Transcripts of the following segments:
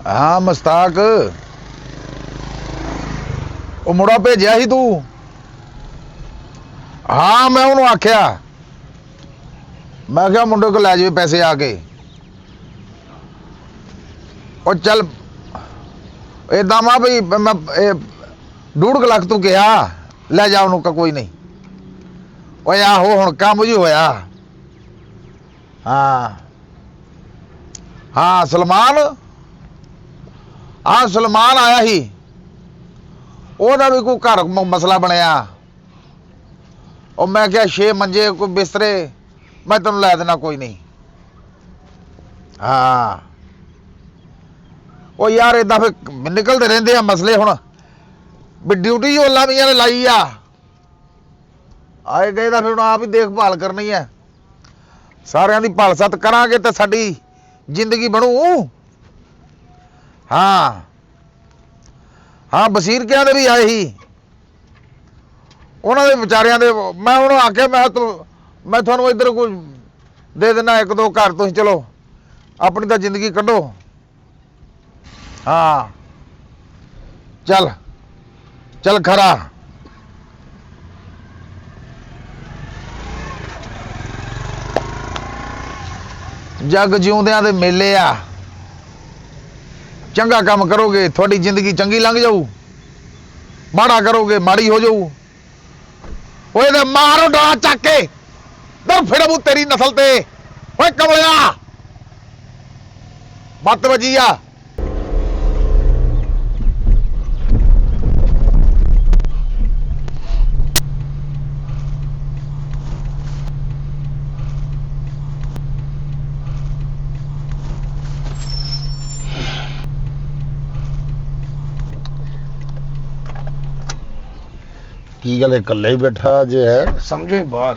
हाँ मुस्ताक वो मुड़ा भेजा ही तू हाँ मैं उन्होंने आख्या मैं क्या मुंडे को लै जाए पैसे आके और चल इदा वा भी मैं 1.5 लाख तू कहा लै जा उन्होंने कोई नहीं ओए आहो हुण काम जी होया हाँ हाँ सलमान हाँ सलमान आया ही ओदा भी कोई घर मसला बनया और मैं क्या 6 मंजे कोई बिस्तरे मैं तेन लै देना कोई नहीं हाँ ओ यार इदा फिर निकलते रहते हैं मसले हुण भी ड्यूटी जो लामिया ने लाई आए गए तो फिर हुण आप ही देखभाल करनी है सारिਆਂ ਦੀ भाल सत करांगे तो साडी जिंदगी बनू हाँ हाँ बसीर क्या भी आए ही उन्होंने बेचारियां दे मैं उन्होंने आख्या मैं थानू इधर कोई दे देना 1-2 घर तुम चलो अपनी तो जिंदगी कढ़ो हाँ चल चल खरा जग जिउंदियां दे मेले आ चंगा काम करोगे थोड़ी जिंदगी चंगी लंघ जाऊ माड़ा करोगे माड़ी हो जाऊ ओए दे मारो डा चक के दर फिर तेरी नस्ल ते ओए कमलिया मत वजी आ की गल इकल्ले ही बैठा जे है समझो ही बाहर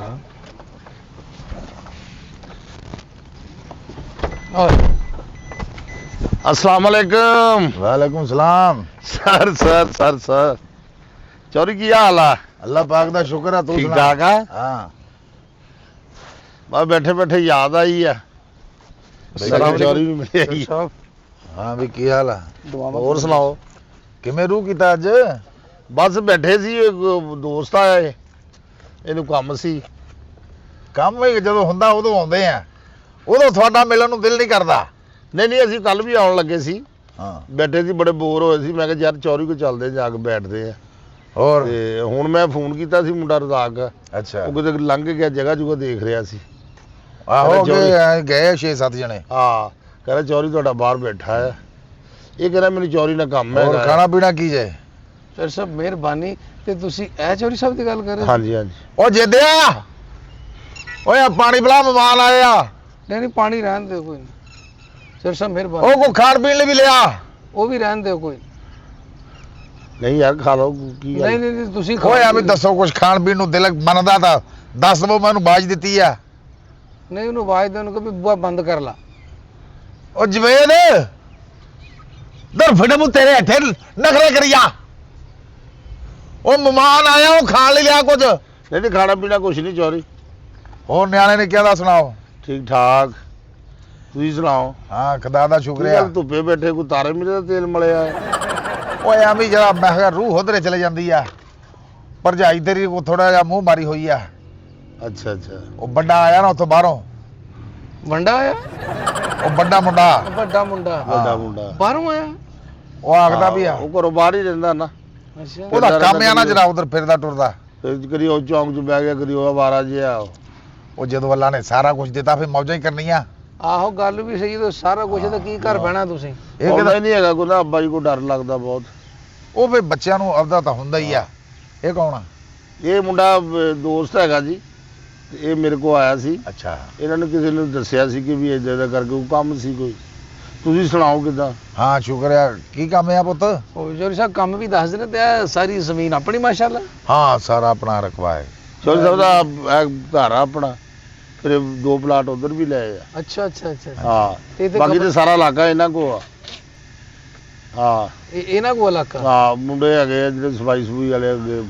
और अस्सलाम वालेकुम वालेकुम सलाम sir sir sir sir Chauri की हाल है अल्लाह पाक दा शुक्र है तू ठीक सुना ठाक है हाँ बस बैठे बैठे याद आई है सलाम चौरी भी मिली आई है। साहब हाँ भी की हाल है और सुनाओ किवें रूह कीता अज बस बैठे सी एक दोस्त आया है ਇਹਨੂੰ ਕੰਮ ਸੀ ਕੰਮ ਵੀ ਜਦੋਂ ਹੁੰਦਾ ਉਦੋਂ ਆਉਂਦੇ ਆ ਉਦੋਂ ਤੁਹਾਡਾ ਮਿਲਣ ਨੂੰ ਦਿਲ ਨਹੀਂ ਕਰਦਾ ਨਹੀਂ ਨਹੀਂ ਅਸੀਂ ਕੱਲ ਵੀ ਆਉਣ ਲੱਗੇ ਸੀ ਹਾਂ ਬੈਠੇ ਸੀ ਬੜੇ ਬੋਰ ਹੋਏ ਸੀ ਮੈਂ ਕਿਹਾ ਯਾਰ ਚੌਰੀ ਕੋ ਚੱਲਦੇ ਜਾ ਕੇ ਬੈਠਦੇ ਆ ਹੋਰ ਤੇ ਹੁਣ ਮੈਂ ਫੋਨ ਕੀਤਾ ਸੀ ਮੁੰਡਾ ਰਜ਼ਾਕ ਅੱਛਾ ਉਹ ਕਿਤੇ ਲੰਘ ਗਿਆ ਜਗ੍ਹਾ ਜੁਗਾ ਦੇਖ ਰਿਹਾ ਸੀ ਆਹੋ ਚੌਰੀ- ਗਏ 6-7 ਜਣੇ ਹਾਂ ਕਹਿੰਦਾ ਚੌਰੀ ਤੁਹਾਡਾ ਬਾਹਰ ਬੈਠਾ ਹੈ ਇਹ ਕਹਿੰਦਾ ਮੈਨੂੰ ਚੌਰੀ ਨਾਲ ਕੰਮ ਹੈ ਹੋਰ ਖਾਣਾ ਪੀਣਾ ਕੀ ਜੇ सर साहब मेहरबानी ते तुसी ए चौरी साहब दी गल कर रहे ਹਾਂਜੀ ਹਾਂਜੀ ਉਹ ਜਿੱਦਿਆ ਓਏ ਆ ਪਾਣੀ ਪਿਲਾ ਮਹਿਮਾਨ ਆਏ ਆ नहीं नहीं पानी रहन दो कोई नहीं सर साहब मेहरबानी ਉਹ ਕੋ ਖਾਣ ਪੀਣ ਲਈ ਵੀ ਲਿਆ वो भी रहन दो कोई ਨਹੀਂ ਯਾਰ ਖਾ ਲਓ ਕੀ ਗੱਲ नहीं नहीं नहीं तुसी ਓਏ ਆ ਵੀ ਦੱਸੋ ਕੁਝ ਖਾਣ ਪੀਣ ਨੂੰ ਦਿਲ ਮੰਨਦਾ ਤਾਂ ਦੱਸ ਦਵੋ ਮੈਨੂੰ ਬਾਜ ਦਿੱਤੀ ਆ नहीं उन्होंने आवाज दे उनको भी बुआ बंद कर ला ਉਹ ਜਵੇਦ ਦਰ ਫੜਮੂ ਤੇਰੇ ਹੱਥੇ ਨਖਰੇ ਕਰੀਆ ਉਹ ਮਹਿਮਾਨ ਆਇਆ ਉਹ ਖਾਣ ਲਈ ਲਿਆ ਕੁਝ ਨਹੀਂ ਨਹੀਂ ਖਾਣਾ ਪੀਣਾ ਕੁਛ ਨਹੀਂ ਚੌਰੀ ਹੋਰ ਨਿਆਣੇ ਨੇ ਕਿਹਾ ਦਾ ਸੁਣਾਓ ਠੀਕ ਠਾਕ ਤੁਸੀਂ ਸੁਣਾਓ ਹਾਂ ਖੁਦਾ ਦਾ ਕੀ ਸ਼ੁਕਰ ਗੱਲ ਆ ਧੁੱਪੇ ਬੈਠੇ ਕੋਈ ਤਾਰੇ ਮਿਲੇ ਦਾ ਤੇਲ ਮਲਿਆ ਓਏ ਐਵੇਂ ਜਰਾ ਮੈਂ ਕਿਹਾ ਰੂਹ ਉਧਰੇ ਚਲੇ ਜਾਂਦੀ ਆ ਭਰਜਾਈ ਤੇਰੀ ਕੋ ਥੋੜਾ ਜਿਹਾ ਮੂੰਹ ਮਾਰੀ ਹੋਈ ਆ ਅੱਛਾ ਅੱਛਾ ਉਹ ਵੱਡਾ ਆਇਆ ਨਾ ਉੱਥੋਂ ਬਾਹਰੋਂ वंडा आया ਉਹ ਵੱਡਾ ਮੁੰਡਾ बड़ा मुंडा ਵੱਡਾ ਮੁੰਡਾ बाहरों आया ਉਹ ਆਖਦਾ ਵੀ ਆ ਉਹ ਘਰੋਂ ਬਾਹਰ ਹੀ ਰਹਿੰਦਾ ਨਾ अच्छा ਉਹਦਾ ਕੰਮ ਆ ਨਾ ਜਰਾ ਉਧਰ ਫਿਰਦਾ ਟੁਰਦਾ ਫਿਰ ਕਰੀ ਉਹ ਚੌਂਕ 'ਚ ਬਹਿ ਗਿਆ ਕਰੀ ਉਹ ਆਵਾਰਾ ਜਿਹਾ ਉਹ ਜਦੋਂ ਅੱਲਾ ਨੇ ਸਾਰਾ ਕੁਝ ਦਿੱਤਾ ਫਿਰ ਮੌਜਾਂ ਹੀ ਕਰਨੀਆਂ आहो गल भी सही तो सारा कुछ तो की घर बहना तुसी ਇਹ ਉਹਦਾ ਕਿਹਦਾ ਹੀ ਨਹੀਂ ਹੈਗਾ ਕੋਈ ਨਾ ਅੱਬਾ ਜੀ ਕੋ ਡਰ ਲੱਗਦਾ ਬਹੁਤ ਉਹ ਫਿਰ ਬੱਚਿਆਂ ਨੂੰ ਆਪਦਾ ਤਾਂ ਹੁੰਦਾ ਹੀ ਆ ਇਹ ਕੌਣ ਆ ਇਹ ਮੁੰਡਾ ਦੋਸਤ ਹੈਗਾ ਜੀ ਤੇ ਇਹ ਮੇਰੇ ਕੋ ਆਇਆ ਸੀ ਅੱਛਾ ਇਹਨਾਂ ਨੂੰ ਕਿਸੇ ਨੇ ਦੱਸਿਆ ਸੀ ਕਿ ਵੀ ਇਦਾਂ ਦਾ ਕਰਕੇ ਕੋਈ ਕੰਮ ਸੀ ਕੋਈ ਤੁਸੀਂ ਸੁਣਾਓ ਕਿਦਾਂ ਹਾਂ ਸ਼ੁਕਰ ਆ ਕੀ ਕੰਮ ਆ ਪੁੱਤ ओ चौरी साहब काम भी दस दिन ते सारी जमीन अपनी माशाल्लाह ਹਾਂ ਸਾਰਾ ਆਪਣਾ ਰਕਬਾ ਹੈ ਚੌਧਰੀ ਸਾਹਿਬ ਦਾ ਇਹ ਘਰ ਆ ਆਪਣਾ ਫਿਰ 2 ਪਲਾਟ ਉਧਰ ਵੀ ਲਏ ਆ अच्छा अच्छा अच्छा ਹਾਂ ਤੇ ਬਾਕੀ ਤੇ ਸਾਰਾ ਇਲਾਕਾ ਇਹਨਾਂ ਕੋ ਆ ਹਾਂ ਇਹਨਾਂ ਕੋ ਇਲਾਕਾ ਹਾਂ ਮੁੰਡੇ ਹੈਗੇ ਆ ਜਿਹੜੇ ਸਫਾਈ ਸਫੂਈ ਵਾਲੇ ਅੱਗੇ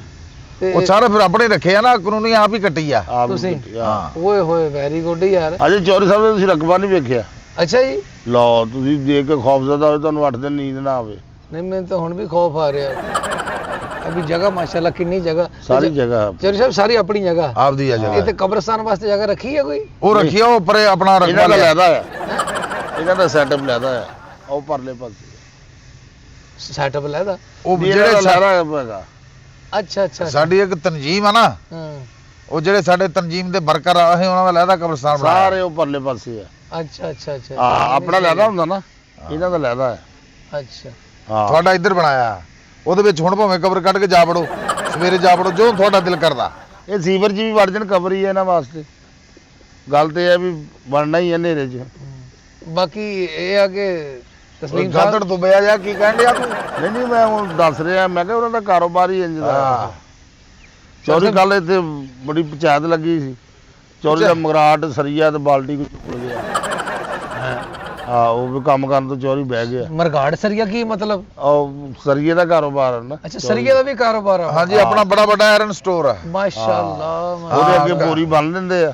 ਤੇ ਉਹ ਸਾਰੇ ਫਿਰ ਆਪਣੇ ਰੱਖੇ ਆ ਨਾ ਕਾਨੂੰਨੀ ਆਪ ਹੀ ਕੱਟੀ ਆ ਆਪ ਤੁਸੀਂ? ਹਾਂ ਓਏ ਹੋਏ ਵੈਰੀ ਗੁੱਡ ਯਾਰ ਅਜੇ ਚੌਧਰੀ ਸਾਹਿਬ ਨੇ ਤੁਸੀਂ ਰਕਬਾ ਨਹੀਂ ਵੇਖਿਆ ਅੱਛਾ ਜੀ। ਲਓ ਤੁਸੀਂ ਦੇਖ ਕੇ ਖੌਫਜ਼ਦਾ ਹੋਵੇ, ਤੁਹਾਨੂੰ 8 ਦਿਨ ਨੀਂਦ ਨਾ ਆਵੇ। ਨਹੀਂ ਮੈਨੂੰ ਤਾਂ ਹੁਣ ਵੀ ਖੌਫ ਆ ਰਿਹਾ ਅਭੀ ਜਗ੍ਹਾ ਮਾਸ਼ਾਅੱਲਾ ਕਿੰਨੀ ਜਗ੍ਹਾ ਸਾਰੀ ਜਗ੍ਹਾ ਚੌਧਰੀ ਸਾਹਿਬ ਸਾਰੀ ਆਪਣੀ ਜਗ੍ਹਾ ਆਪਦੀ ਆ ਜਗ੍ਹਾ ਇੱਥੇ ਕਬਰਸਤਾਨ ਵਾਸਤੇ ਜਗ੍ਹਾ ਰੱਖੀ ਹੈ ਕੋਈ ਉਹ ਰੱਖੀ ਆ, ਉਹ ਉੱਪਰੇ ਆਪਣਾ ਇਹਨਾਂ ਰਕਬਾ ਦਾ ਲਿਆ ਲੈਦਾ ਹੈ, ਇਹਨਾਂ ਦਾ ਸੈਟਅਪ ਲੈਦਾ ਹੈ। ਉਹ ਪਰਲੇ ਪਾਸੇ ਸੈਟਅਪ ਲੈਦਾ ਉਹ ਜਿਹੜੇ ਜਿਹੜੇ ਲੈਦਾ ਹੈਗਾ। ਅੱਛਾ ਅੱਛਾ ਸਾਡੀ ਇੱਕ ਤਨਜੀਮ ਆ ਨਾ, ਹਾਂ ਉਹ ਜਿਹੜੇ ਸਾਡੇ ਤਨਜੀਮ ਦੇ ਵਰਕਰ ਆ, ਅਸੀਂ ਉਹਨਾਂ ਦਾ ਲਹਿਦਾ ਕਬਰਸਤਾਨ ਬਣਾਇਆ। ਸਾਰੇ ਉਹ ਪਰਲੇ ਪਾਸੇ ਆ। ਅੱਛਾ ਅੱਛਾ ਅੱਛਾ ਆਪਣਾ ਲੈਦਾ ਹੁੰਦਾ ਨਾ, ਇਹਨਾਂ ਦਾ ਲੈਦਾ ਹੈ। ਅੱਛਾ ਹਾਂ ਤੁਹਾਡਾ ਇੱਧਰ ਬਣਾਇਆ, ਉਹਦੇ ਵਿੱਚ ਹੁਣ ਭਾਵੇਂ ਕਬਰ ਕੱਢ ਕੇ ਜਾ ਵੜੋ, ਸਵੇਰੇ ਜਾ ਵੜੋ, ਜੋ ਤੁਹਾਡਾ ਦਿਲ ਕਰਦਾ। ਇਹ ਸੀਵਰ 'ਚ ਵੀ ਵੜ ਜਾਣ, ਕਬਰ ਹੀ ਹੈ ਇਹਨਾਂ ਵਾਸਤੇ। ਗੱਲ ਤੇ ਇਹ ਹੈ ਵੀ ਬਣਨਾ ਹੀ ਹੈ ਹਨੇਰੇ 'ਚ। ਬਾਕੀ ਇਹ ਆ ਕਿ ਤਸਲੀਮ ਗਾਦੜ ਸਾਹਿਬ ਤੋਂ ਬਿਆ ਜਾ ਕੀ ਕਹਿਣ ਡਿਆ ਤੂੰ? ਨਹੀਂ ਮੈਂ ਹੁਣ ਦੱਸ ਰਿਹਾ, ਮੈਂ ਕਿਹਾ ਉਹਨਾਂ ਦਾ ਕਾਰੋਬਾਰ ਹੀ ਇੰਜ ਦਾ ਹਾਂ। ਹੈ। ਚੌਧਰੀ ਕੱਲ ਇੱਥੇ ਬੜੀ ਪੰਚਾਇਤ ਲੱਗੀ ਸੀ, ਚੌਧਰੀ ਦਾ ਮਗਰਾਟ ਸਰੀਆ ਤੇ ਬਾਲਟੀ ਕੁ ਚੁੱਕ ਗਿਆ। ਹਾਂ ਉਹ ਵੀ ਕੰਮ ਕਰਨ ਤੋਂ ਚੌਧਰੀ ਬਹਿ ਗਿਆ। ਮਰਗਾੜ ਸਰੀਆ ਕੀ ਮਤਲਬ ਉਹ ਸਰੀਏ ਦਾ ਕਾਰੋਬਾਰ ਹੈ ਨਾ। ਅੱਛਾ ਸਰੀਏ ਦਾ ਵੀ ਕਾਰੋਬਾਰ ਆ ਹਾਂਜੀ, ਆਪਣਾ ਬੜਾ ਵੱਡਾ ਆਇਰਨ ਸਟੋਰ ਆ। ਮਾਸ਼ਾਅੱਲਾ ਉਹਦੇ ਅੱਗੇ ਬੋਰੀ ਬੰਨ ਦਿੰਦੇ ਆ,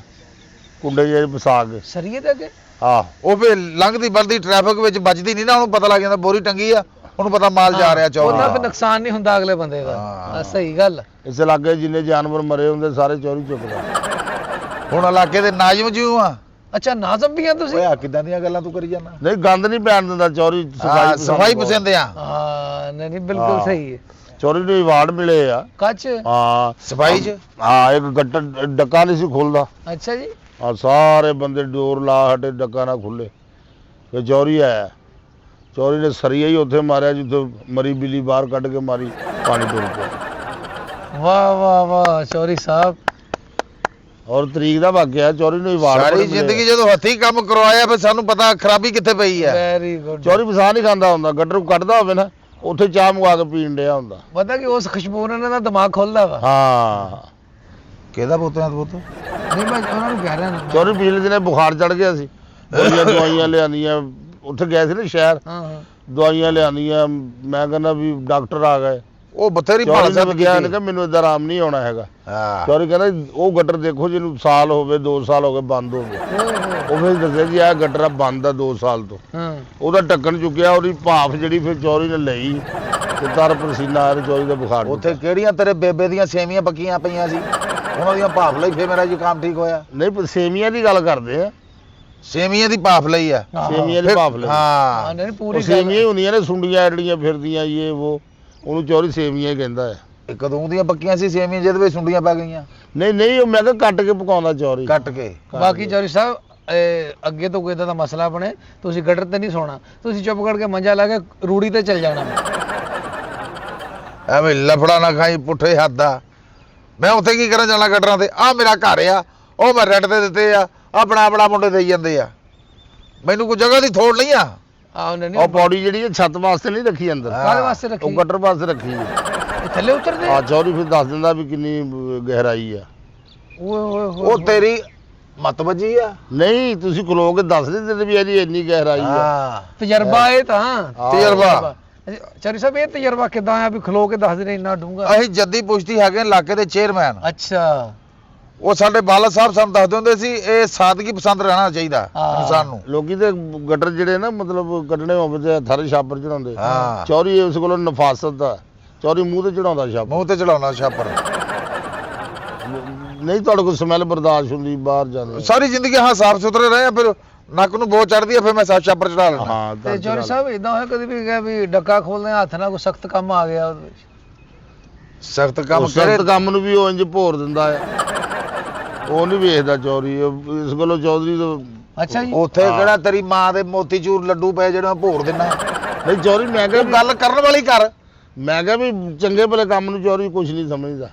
ਕੁੰਡੇ ਜਿਹੇ ਫਸਾ ਕੇ। ਸਰੀਏ ਦੇ ਅੱਗੇ ਆਹ ਉਹ ਫੇ ਲੰਘਦੀ ਵੱਲਦੀ ਟ੍ਰੈਫਿਕ ਵਿੱਚ ਵੱਜਦੀ ਨਹੀਂ ਨਾ, ਉਹਨੂੰ ਪਤਾ ਲੱਗ ਜਾਂਦਾ ਬੋਰੀ ਟੰਗੀ ਆ, ਉਹਨੂੰ ਪਤਾ ਮਾਲ ਜਾ ਰਿਹਾ ਚੌਧਰੀ। ਉਹਨਾਂ ਫਿਰ ਨੁਕਸਾਨ ਨਹੀਂ ਹੁੰਦਾ ਅਗਲੇ ਬੰਦੇ ਦਾ ਹਾਂ। ਸਹੀ ਗੱਲ ਇਸ ਇਲਾਕੇ 'ਚ ਜਿੰਨੇ ਜਾਨਵਰ ਮਰੇ ਹੁੰਦੇ ਸਾਰੇ ਚੌਧਰੀ ਚੁੱਕਦਾ। ਹੁਣ ਇਲਾਕੇ ਦੇ ਨਾਜ਼ਮ ਜਿਉ ਆ। ਅੱਛਾ ਨਾਜ਼ਮ ਵੀ ਆ ਤੁਸੀਂ ਓਏ ਆ ਕਿਦਾਂ ਦੀਆਂ ਗੱਲਾਂ ਤੂੰ ਕਰੀ ਜਾਂਦਾ? ਨਹੀਂ ਗੰਦ ਨਹੀਂ ਪੈਣ ਦਿੰਦਾ ਚੌਧਰੀ, ਸਫਾਈ ਪਸੰਦ ਆ। ਹਾਂ ਨਹੀਂ ਨਹੀਂ ਬਿਲਕੁਲ ਹਾਂ। ਸਹੀ ਹੈ ਚੌਧਰੀ ਨੂੰ ਅਵਾਰਡ ਮਿਲੇ ਆ। ਕੱਚ ਹਾਂ ਸਫਾਈ 'ਚ ਹਾਂ ਇੱਕ ਗੱਟਾ ਡੱਕਾ ਨਹੀਂ ਸੀ ਖੁੱਲਦਾ, ਅੱਛਾ ਜੀ ਆ ਸਾਰੇ ਬੰਦੇ ਡੋਰ ਲਾ ਹਟੇ, ਡੱਕਾ ਨਾ ਖੁੱਲੇ। ਫਿਰ ਚੌਧਰੀ ਆਇਆ, ਚੌਧਰੀ ਨੇ ਸਰੀਆ ਹੀ ਉੱਥੇ ਮਾਰਿਆ ਜਿੱਥੇ ਮਰੀ ਬਿੱਲੀ ਬਾਹਰ ਕੱਢ ਕੇ ਮਾਰੀ, ਪਾਣੀ ਟੁਰ ਪਿਆ। ਵਾਹ ਵਾਹ ਵਾਹ ਚੌਧਰੀ ਸਾਹਿਬ ਔਰ ਤਰੀਕ ਦਾ ਵਾਕਿਆ, ਚੌਧਰੀ ਨੂੰ ਅਵਾਰਡ ਸਾਰੀ ਜ਼ਿੰਦਗੀ ਜਦੋਂ ਹੱਥੀਂ ਕੰਮ ਕਰਵਾਇਆ ਫਿਰ ਸਾਨੂੰ ਪਤਾ ਖਰਾਬੀ ਕਿੱਥੇ ਪਈ ਆ। ਵੈਰੀ ਗੁੱਡ ਚੌਧਰੀ ਵਸਾ ਨਹੀਂ ਖਾਂਦਾ ਹੁੰਦਾ, ਗੱਟਰ ਕੱਢਦਾ ਹੋਵੇ ਨਾ ਉੱਥੇ ਚਾਹ ਮੰਗਾ ਕੇ ਪੀਣ ਡਿਆ ਹੁੰਦਾ। ਪਤਾ ਕਿ ਉਸ ਖੁਸ਼ਬੂ ਨਾਲ ਦਾ ਦਿਮਾਗ ਖੁੱਲਦਾ ਵਾ ਹਾਂ ਕਿਹਦਾ ਪੁੱਤਾਂ ਦਾ ਪੁੱਤ? ਨਹੀਂ ਮੈਂ ਉਹਨਾਂ ਨੂੰ ਕਹਿ ਰਿਹਾ ਨਾ ਚੌਧਰੀ ਪਿਛਲੇ ਦਿਨੇ ਬੁਖਾਰ ਚੜ ਗਿਆ ਸੀ, ਬੜੀਆਂ ਦਵਾਈਆਂ ਲਿਆਂਦੀਆਂ, ਉੱਥੇ ਗਏ ਸੀ ਨਾ ਸ਼ਹਿਰ, ਹਾਂ ਹਾਂ ਦਵਾਈਆਂ ਲਿਆਂਦੀਆਂ। ਮੈਂ ਕਹਿੰਦਾ ਵੀ ਡਾਕਟਰ ਆ ਗਏ, ਉਹ ਬਥੇਰੀ ਚੌਧਰੀ ਭਾਸ਼ਾ ਨੇ ਕਿਹਾ ਕਿ ਮੈਨੂੰ ਇੱਦਾਂ ਆਰਾਮ ਨਹੀਂ ਆਉਣਾ ਹੈਗਾ। ਹਾਂ ਚੌਧਰੀ ਕਹਿੰਦਾ ਉਹ ਗੱਟਰ ਦੇਖੋ ਜਿਹਨੂੰ ਸਾਲ ਹੋ ਗਏ 2 ਸਾਲ ਹੋ ਗਏ ਬੰਦ ਹੋ ਗਏ। ਉਹ ਫਿਰ ਦੱਸਿਆ ਜੀ ਇਹ ਗੱਟਰ ਆ ਬੰਦ ਆ 2 ਸਾਲ ਤੋਂ। ਹਾਂ ਉਹਦਾ ਢੱਕਣ ਚੁੱਕਿਆ, ਉਹਦੀ ਭਾਫ ਜਿਹੜੀ ਫਿਰ ਚੌਧਰੀ ਨੇ ਲਈ ਤੇ ਤਰ ਪਸੀਨਾ ਆ ਰਿਹਾ, ਚੌਧਰੀ ਦਾ ਬੁਖਾਰ ਉੱਥੇ ਕਿਹੜੀਆਂ ਤੇਰੇ ਬੇਬੇ ਦੀਆਂ ਸੇਵੀਆਂ ਪੱਕੀਆਂ ਪਈਆਂ ਸੀ, ਉਹਨਾਂ ਦੀਆਂ ਭਾਫ ਲਈ ਫੇਰ ਮੇਰਾ ਜ਼ੁਕਾਮ ਠੀਕ ਹੋਇਆ। ਨਹੀਂ ਪਰ ਸੇਮੀਆਂ ਦੀ ਗੱਲ ਕਰਦੇ ਆ, ਸੇਵੀਆਂ ਦੀ ਭਾਫ ਲਈ ਆ। ਸੇਮੀਆਂ ਦੀ ਫਿਰ- ਭਾਫ ਲਈ। ਹਾਂ ਨਹੀਂ ਉਹ ਪੂਰੀ ਸੇਮੀਆਂ ਹੀ ਹੁੰਦੀਆਂ ਨੇ, ਸੁੰਡੀਆਂ ਜਿਹੜੀਆਂ ਫਿਰਦੀਆਂ ਇਹ ਉਹ, ਉਹਨੂੰ ਚੌਧਰੀ ਸੇਮੀਆਂ ਹੀ ਕਹਿੰਦਾ ਹੈ। ਇਹ ਕਦੋਂ ਦੀਆਂ ਪੱਕੀਆਂ ਸੀ ਸੇਵੀਆਂ ਜਿਹਦੇ ਵਿੱਚ ਸੁੰਡੀਆਂ ਪੈ ਗਈਆਂ? ਨਹੀਂ ਉਹ ਮੈਂ ਕਿਹਾ ਕੱਟ ਕੇ ਪਕਾਉਂਦਾ ਚੌਧਰੀ। ਕੱਟ ਕੇ। ਬਾਕੀ ਚੌਧਰੀ ਸਾਹਿਬ ਅੱਗੇ ਤੋਂ ਕੋਈ ਇਦਾਂ ਦਾ ਮਸਲਾ ਬਣੇ ਤੁਸੀਂ ਗਟਰ ਤੇ ਨਹੀਂ ਸੋਣਾ, ਤੁਸੀਂ ਚੁੱਪ ਕਰਕੇ ਮੰਜਾ ਲਾ ਕੇ ਰੂੜੀ ਤੇ ਚੱਲ ਜਾਣਾ। ਐਵੇਂ ਲਫੜਾ ਨਾ ਖਾਈ ਪੁੱਠੇ ਹੱਥ ਦਾ। ਮੈਂ ਉੱਥੇ ਕੀ ਕਰਨ ਜਾਣਾ ਗਟਰਾਂ ਤੇ? ਆ ਮੇਰਾ ਘਰ ਆ, ਉਹ ਮੈਂ ਰੈਂਟ ਤੇ ਦਿੱਤੇ ਆ, ਆਪਣਾ ਮੁੰਡੇ ਦੇਈ ਜਾਂਦੇ ਆ, ਮੈਨੂੰ ਕੋਈ ਜਗ੍ਹਾ ਦੀ ਥੋੜ ਨਹੀਂ ਆ। ਆਹ ਨਹੀਂ ਉਹ ਪੌੜੀ ਜਿਹੜੀ ਹੈ ਛੱਤ ਵਾਸਤੇ ਨਹੀਂ ਰੱਖੀ ਅੰਦਰ, ਕਾਹਦੇ ਵਾਸਤੇ ਰੱਖੀ ਉਹ ਗਟਰ ਵਾਸਤੇ ਰੱਖੀ ਹੈ। ਇਹ ਥੱਲੇ ਉਤਰਦੇ ਆ ਚੌਧਰੀ ਫਿਰ ਦੱਸ ਦਿੰਦਾ ਵੀ ਕਿੰਨੀ ਗਹਿਰਾਈ ਆ। ਓਏ ਓਏ ਉਹ ਤੇਰੀ ਮਤ ਵੱਜੀ ਆ। ਨਹੀਂ ਤੁਸੀਂ ਖਲੋ ਕੇ ਦੱਸ ਨਹੀਂ ਦਿੰਦੇ ਵੀ ਇਹਦੀ ਇੰਨੀ ਗਹਿਰਾਈ ਆ। ਹਾਂ ਤਜਰਬਾ ਇਹ ਤਾਂ ਤਜਰਬਾ। ਚੌਧਰੀ ਸਾਹਿਬ ਇਹ ਤਜਰਬਾ ਕਿਦਾਂ ਆ ਵੀ ਖਲੋ ਕੇ ਦੱਸ ਦੇ ਇੰਨਾ ਡੂੰਗਾ? ਅਸੀਂ ਜੱਦੀ ਪੁਸ਼ਤੀ ਹੈਗੇ ਇਲਾਕੇ ਦੇ ਚੇਅਰਮੈਨ। ਅੱਛਾ ਉਹ ਸਾਡੇ ਬਾਲਾ ਸਾਹਿਬ ਸਾਨੂੰ ਦੱਸਦੇ ਹੁੰਦੇ ਸੀ ਇਹ ਸਾਦਗੀ ਪਸੰਦ ਰਹਿਣਾ ਚਾਹੀਦਾ ਹਾਂ। ਇਨਸਾਨ ਨੂੰ। ਲੋਕੀ ਤੇ ਗਟਰ ਜਿਹੜੇ ਨਾ ਮਤਲਬ ਕੱਢਣੇ ਹੋਵੇ ਤੇ ਥਰ ਛਾਪਰ ਚੜਾਉਂਦੇ। ਹਾਂ। ਚੌਧਰੀ ਉਸ ਕੋਲੋਂ ਨਫਾਸਤ ਦਾ, ਚੌਧਰੀ ਮੂੰਹ ਤੇ ਚੜਾਉਂਦਾ ਛਾਪਰ। ਮੂੰਹ ਤੇ ਚੜਾਉਣਾ ਛਾਪਰ। ਨਹੀਂ ਤੁਹਾਡੇ ਕੋਲ ਸਮੈਲ ਬਰਦਾਸ਼ਤ ਹੁੰਦੀ ਬਾਹਰ ਜਾਂਦੇ। ਸਾਰੀ ਜ਼ਿੰਦਗੀ ਹਾਂ ਸਾਫ ਸੁਥਰੇ ਰਹੇ ਆ, ਫਿਰ ਨੱਕ ਨੂੰ ਬੋ ਚੜਦੀ ਆ, ਫਿਰ ਮੈਂ ਛਾਪਰ ਚੜਾ ਲੈਣਾ। ਹਾਂ ਤੇ ਤਾਂ ਚੌਧਰੀ ਸਾਹਿਬ ਇਦਾਂ ਹੋਇਆ ਕਦੀ ਵੀ ਗਿਆ ਵੀ ਡੱਕਾ ਖੋਲਦੇ ਹੱਥ ਨਾਲ ਕੋਈ ਸਖਤ ਕੰਮ ਆ ਗਿਆ ਉਹਦੇ ਵਿੱਚ? ਸਖਤ ਕੰਮ ਉਸ ਕਰੇ ਕੰਮ ਨੂੰ ਵੀ ਉਹ ਇੰਜ ਭੋਰ ਦਿੰਦਾ ਆ, ਉਹ ਨਹੀਂ ਵੇਖਦਾ ਚੌਧਰੀ। ਇਸ ਕੋਲੋਂ ਚੌਧਰੀ ਤੋਂ ਅੱਛਾ ਜੀ ਉੱਥੇ ਹਾਂ। ਕਿਹੜਾ ਤੇਰੀ ਮਾਂ ਦੇ ਮੋਤੀਚੂਰ ਲੱਡੂ ਪਏ ਜਿਹੜੇ ਮੈਂ ਭੋਰ ਦਿੰਨਾ। ਨਹੀਂ ਚੌਧਰੀ ਮੈਂ ਕਿਹਾ ਉਹ ਗੱਲ ਕਰਨ ਵਾਲੀ ਕਰ। ਮੈਂ ਕਿਹਾ ਵੀ ਚੰਗੇ ਭਲੇ ਕੰਮ ਨੂੰ ਚੌਧਰੀ ਕੁਝ ਨਹੀਂ ਸਮਝਦਾ।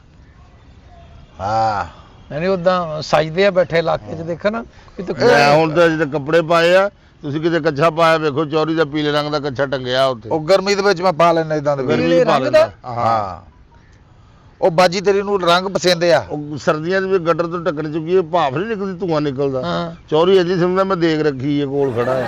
ਹਾਂ ਨਹੀਂ ਉਦਾਂ ਸਜਦੇ ਆ ਬੈਠੇ ਇਲਾਕੇ 'ਚ ਦੇਖਣ ਵੀ ਤੇ ਮੈਂ ਹੁਣ ਤਾਂ ਜਿਹੜੇ ਕੱਪੜੇ ਪਾਏ ਆ, ਤੁਸੀਂ ਕਿਤੇ ਕੱਛਾ ਪਾਇਆ ਵੇਖੋ, ਚੌਧਰੀ ਦਾ ਪੀਲੇ ਰੰਗ ਦਾ ਕੱਛਾ ਟੰਗਿਆ ਉੱਥੇ। ਉਹ ਗਰਮੀ ਦੇ ਵਿੱਚ ਮੈਂ ਪਾ ਲੈਣਾ ਇਦਾਂ ਦੇ ਵਿੱਚ। ਗਰਮੀ ਪੀਲੇ ਚ ਪਾ ਰੰਗ ਲੈਂਦਾ। ਦਾ? ਹਾਂ ਉਹ ਬਾਜੀ ਤੇਰੀ ਨੂੰ ਰੰਗ ਪਸੰਦ ਆ। ਉਹ ਸਰਦੀਆਂ ਦੇ ਵਿੱਚ ਗਟਰ ਤੋਂ ਢੱਕਣ ਚੁੱਕੀ ਹੈ, ਭਾਫ ਨਹੀਂ ਨਿਕਲਦੀ, ਧੂਆਂ ਨਿਕਲਦਾ। ਹਾਂ ਚੌਧਰੀ ਅਜੀ ਸਮਝਦਾ ਮੈਂ ਦੇਖ ਰੱਖੀ ਹੈ, ਕੋਲ ਖੜਾ ਹੈ।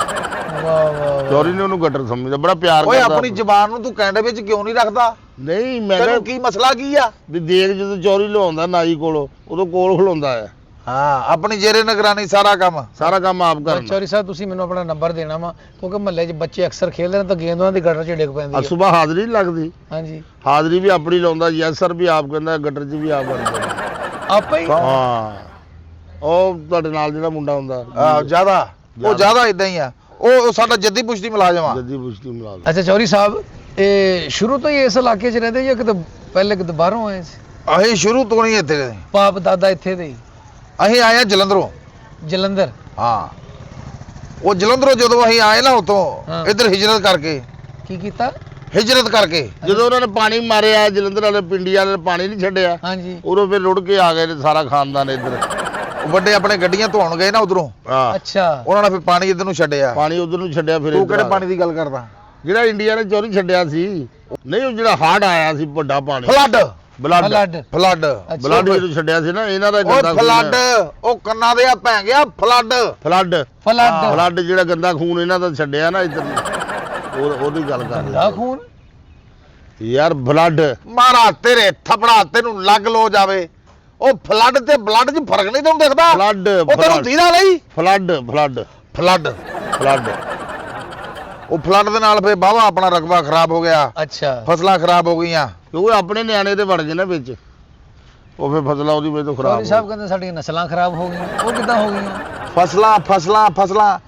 ਵਾਹ ਵਾਹ ਚੌਧਰੀ ਨੇ ਉਹਨੂੰ ਗਟਰ ਸਮਝਦਾ, ਬੜਾ ਪਿਆਰ ਓਏ ਕਰਦਾ। ਆਪਣੀ ਜ਼ਬਾਨ ਨੂੰ ਤੂੰ ਕੈਂਡੇ ਵਿੱਚ ਕਿਉਂ ਨਹੀਂ ਰੱਖਦਾ? ਨਹੀਂ ਮੈਂ ਕਿਹਾ ਤੈਨੂੰ ਕੀ ਮਸਲਾ ਕੀ ਆ? ਵੀ ਦੇਖ ਜਦੋਂ ਚੌਧਰੀ ਲਿਆਉਂਦਾ ਨਾਈ ਕੋਲੋਂ, ਉਦੋਂ ਕੋਲ ਖਲੋਂਦਾ ਹੈ। ਹਾਂ ਆਪਣੀ ਜੇਰੇ ਨਿਗਰਾਨੀ ਸਾਰਾ ਕੰਮ। ਸਾਰਾ ਕੰਮ ਆਪ ਕਰਨਾ। ਚੌਰੀ ਸਾਹਿਬ ਤੁਸੀਂ ਮੈਨੂੰ ਆਪਣਾ ਨੰਬਰ ਦੇਣਾ ਵਾ, ਕਿਉਂਕਿ ਮਹੱਲੇ 'ਚ ਬੱਚੇ ਅਕਸਰ ਖੇਡਦੇ ਨੇ ਤਾਂ ਗੇਂਦ ਉਹਨਾਂ ਦੀ ਗਟਰ 'ਚ ਡਿੱਗ ਪੈਂਦੀ ਹੈ। ਸੁਬਾਹ ਹਾਜ਼ਰੀ ਨੀ ਲੱਗਦੀ, ਹਾਂਜੀ ਹਾਜ਼ਰੀ ਵੀ ਆਪਣੀ ਲਾਉਂਦਾ, ਯੈਸ ਸਰ ਵੀ ਆਪ ਕਹਿੰਦਾ, ਗਟਰ 'ਚ ਵੀ ਆਪ ਕਰਦਾ। ਆਪੇ ਹੀ ਹਾਂ ਉਹ ਤੁਹਾਡੇ ਨਾਲ ਜਿਹੜਾ ਮੁੰਡਾ ਹੁੰਦਾ ਜ਼ਿਆਦਾ ਉਹ ਜ਼ਿਆਦਾ ਇਦਾਂ ਹੀ ਆ। ਉਹ ਸਾਡਾ ਜੱਦੀ ਪੁਸ਼ਤੀ ਮੁਲਾਜ਼ਮ ਆ। ਜੱਦੀ ਪੁਸ਼ਤੀ ਮਿਲਾ ਅੱਛਾ ਚੌਰੀ ਸਾਹਿਬ, ਇਹ ਸ਼ੁਰੂ ਤੋਂ ਹੀ ਇਸ ਇਲਾਕੇ 'ਚ ਰਹਿੰਦੇ ਜਾਂ ਕਿਤੇ ਪਹਿਲੇ ਕਿਤੇ ਬਾਹਰੋਂ ਆਏ ਸੀ? ਅਸੀਂ ਸ਼ੁਰੂ ਤੋਂ ਨਹੀਂ ਇੱਥੇ ਦੇ। ਬਾਪ ਦਾਦਾ ਇੱਥੇ ਦੇ ਹੀ? ਅਸੀਂ ਆਏ ਆ ਜਲੰਧਰੋਂ। ਜਲੰਧਰ? ਹਾਂ ਉਹ ਜਲੰਧਰੋਂ ਜਦੋਂ ਅਸੀਂ ਆਏ ਨਾ ਉਤੋਂ ਹਾਂ। ਇੱਧਰ ਹਿਜਰਤ ਕਰਕੇ। ਕੀ ਕੀਤਾ? ਹਿਜਰਤ ਕਰਕੇ ਜਦੋਂ ਉਹਨਾਂ ਨੇ ਪਾਣੀ ਮਾਰਿਆ, ਜਲੰਧਰ ਵਾਲੇ ਪਿੰਡੀ ਵਾਲੇ ਨੇ ਪਾਣੀ ਨਹੀਂ ਛੱਡਿਆ, ਹਾਂਜੀ ਉਦੋਂ ਫਿਰ ਰੁੜ ਕੇ ਆ ਗਏ ਨੇ ਸਾਰਾ ਖਾਨਦਾਨ ਇੱਧਰ। ਉਹ ਵੱਡੇ ਆਪਣੇ ਗੱਡੀਆਂ ਧੋਣ ਗਏ ਨਾ ਉਧਰੋਂ, ਹਾਂ ਅੱਛਾ ਉਹਨਾਂ ਨੇ ਫਿਰ ਪਾਣੀ ਇੱਧਰ ਨੂੰ ਛੱਡਿਆ। ਪਾਣੀ ਉਧਰ ਨੂੰ ਛੱਡਿਆ। ਫਿਰ ਤੂੰ ਇੱਧਰ ਕਿਹੜੇ ਆ ਪਾਣੀ ਦੀ ਗੱਲ ਕਰਦਾ? ਗਏ। ਜਿਹੜਾ ਇੰਡੀਆ ਨੇ ਚੋਰੀ ਛੱਡਿਆ ਸੀ, ਨਹੀਂ ਉਹ ਜਿਹੜਾ ਹੜ੍ਹ ਆਇਆ ਸੀ ਵੱਡਾ ਪਾਣੀ, flood blood flood? Flood blood ਜਦੋਂ ਛੱਡਿਆ ਸੀ ਨਾ ਇਹਨਾਂ ਦਾ ਉਹ ਗੰਦਾ ਫਲੱਡ ਉਹ ਕੰਨਾਂ ਦੇ ਆ ਭੈਂ ਗਿਆ ਫਲੱਡ। Flood flood? ਫਲੱਡ ਜਿਹੜਾ ਗੰਦਾ ਖੂਨ ਇਹਨਾਂ ਦਾ ਛੱਡਿਆ ਨਾ ਇੱਧਰ ਨੂੰ, ਉਹਦੀ ਗੱਲ ਕਰ ਗੰਦਾ ਰਿਹਾ ਖੂਨ? ਯਾਰ ਬਲੱਡ। ਮਾਰਾ ਤੇਰੇ ਥਪੜਾ ਤੈਨੂੰ ਲੱਗ ਲੋ ਜਾਵੇ। ਉਹ ਫਲੱਡ ਤੇ ਬਲੱਡ 'ਚ ਫਰਕ ਨਹੀਂ ਤੈਨੂੰ ਦਿਖਦਾ? ਫਲੱਡ ਉਹ ਤੈਨੂੰ ਦੀਦਾ ਨਹੀਂ? ਫਲੱਡ ਫਲੱਡ ਫਲੱਡ ਫਲੱਡ ਉਹ ਫਲੱਡ ਦੇ ਨਾਲ ਫੇ ਬਾਵਾ ਆਪਣਾ ਰਕਬਾ ਖਰਾਬ ਹੋ ਗਿਆ, ਅੱਛਾ ਫਸਲਾਂ ਖਰਾਬ ਹੋ ਗਈਆਂ। ਕਿਉਂਕਿ ਆਪਣੇ ਨਿਆਣੇ ਤੇ ਵੜ ਗਏ ਨਾ ਵਿੱਚ, ਉਹ ਫਿਰ ਫਸਲਾਂ ਉਹਦੀ ਵਜ੍ਹਾ ਤੋਂ ਖਰਾਬ ਚੌਰੀ ਹੋ ਸਾਹਿਬ ਕਹਿੰਦੇ ਸਾਡੀਆਂ ਨਸਲਾਂ ਖਰਾਬ ਹੋ ਗਈਆਂ। ਉਹ ਕਿੱਦਾਂ ਹੋ ਗਈਆਂ? ਫਸਲਾਂ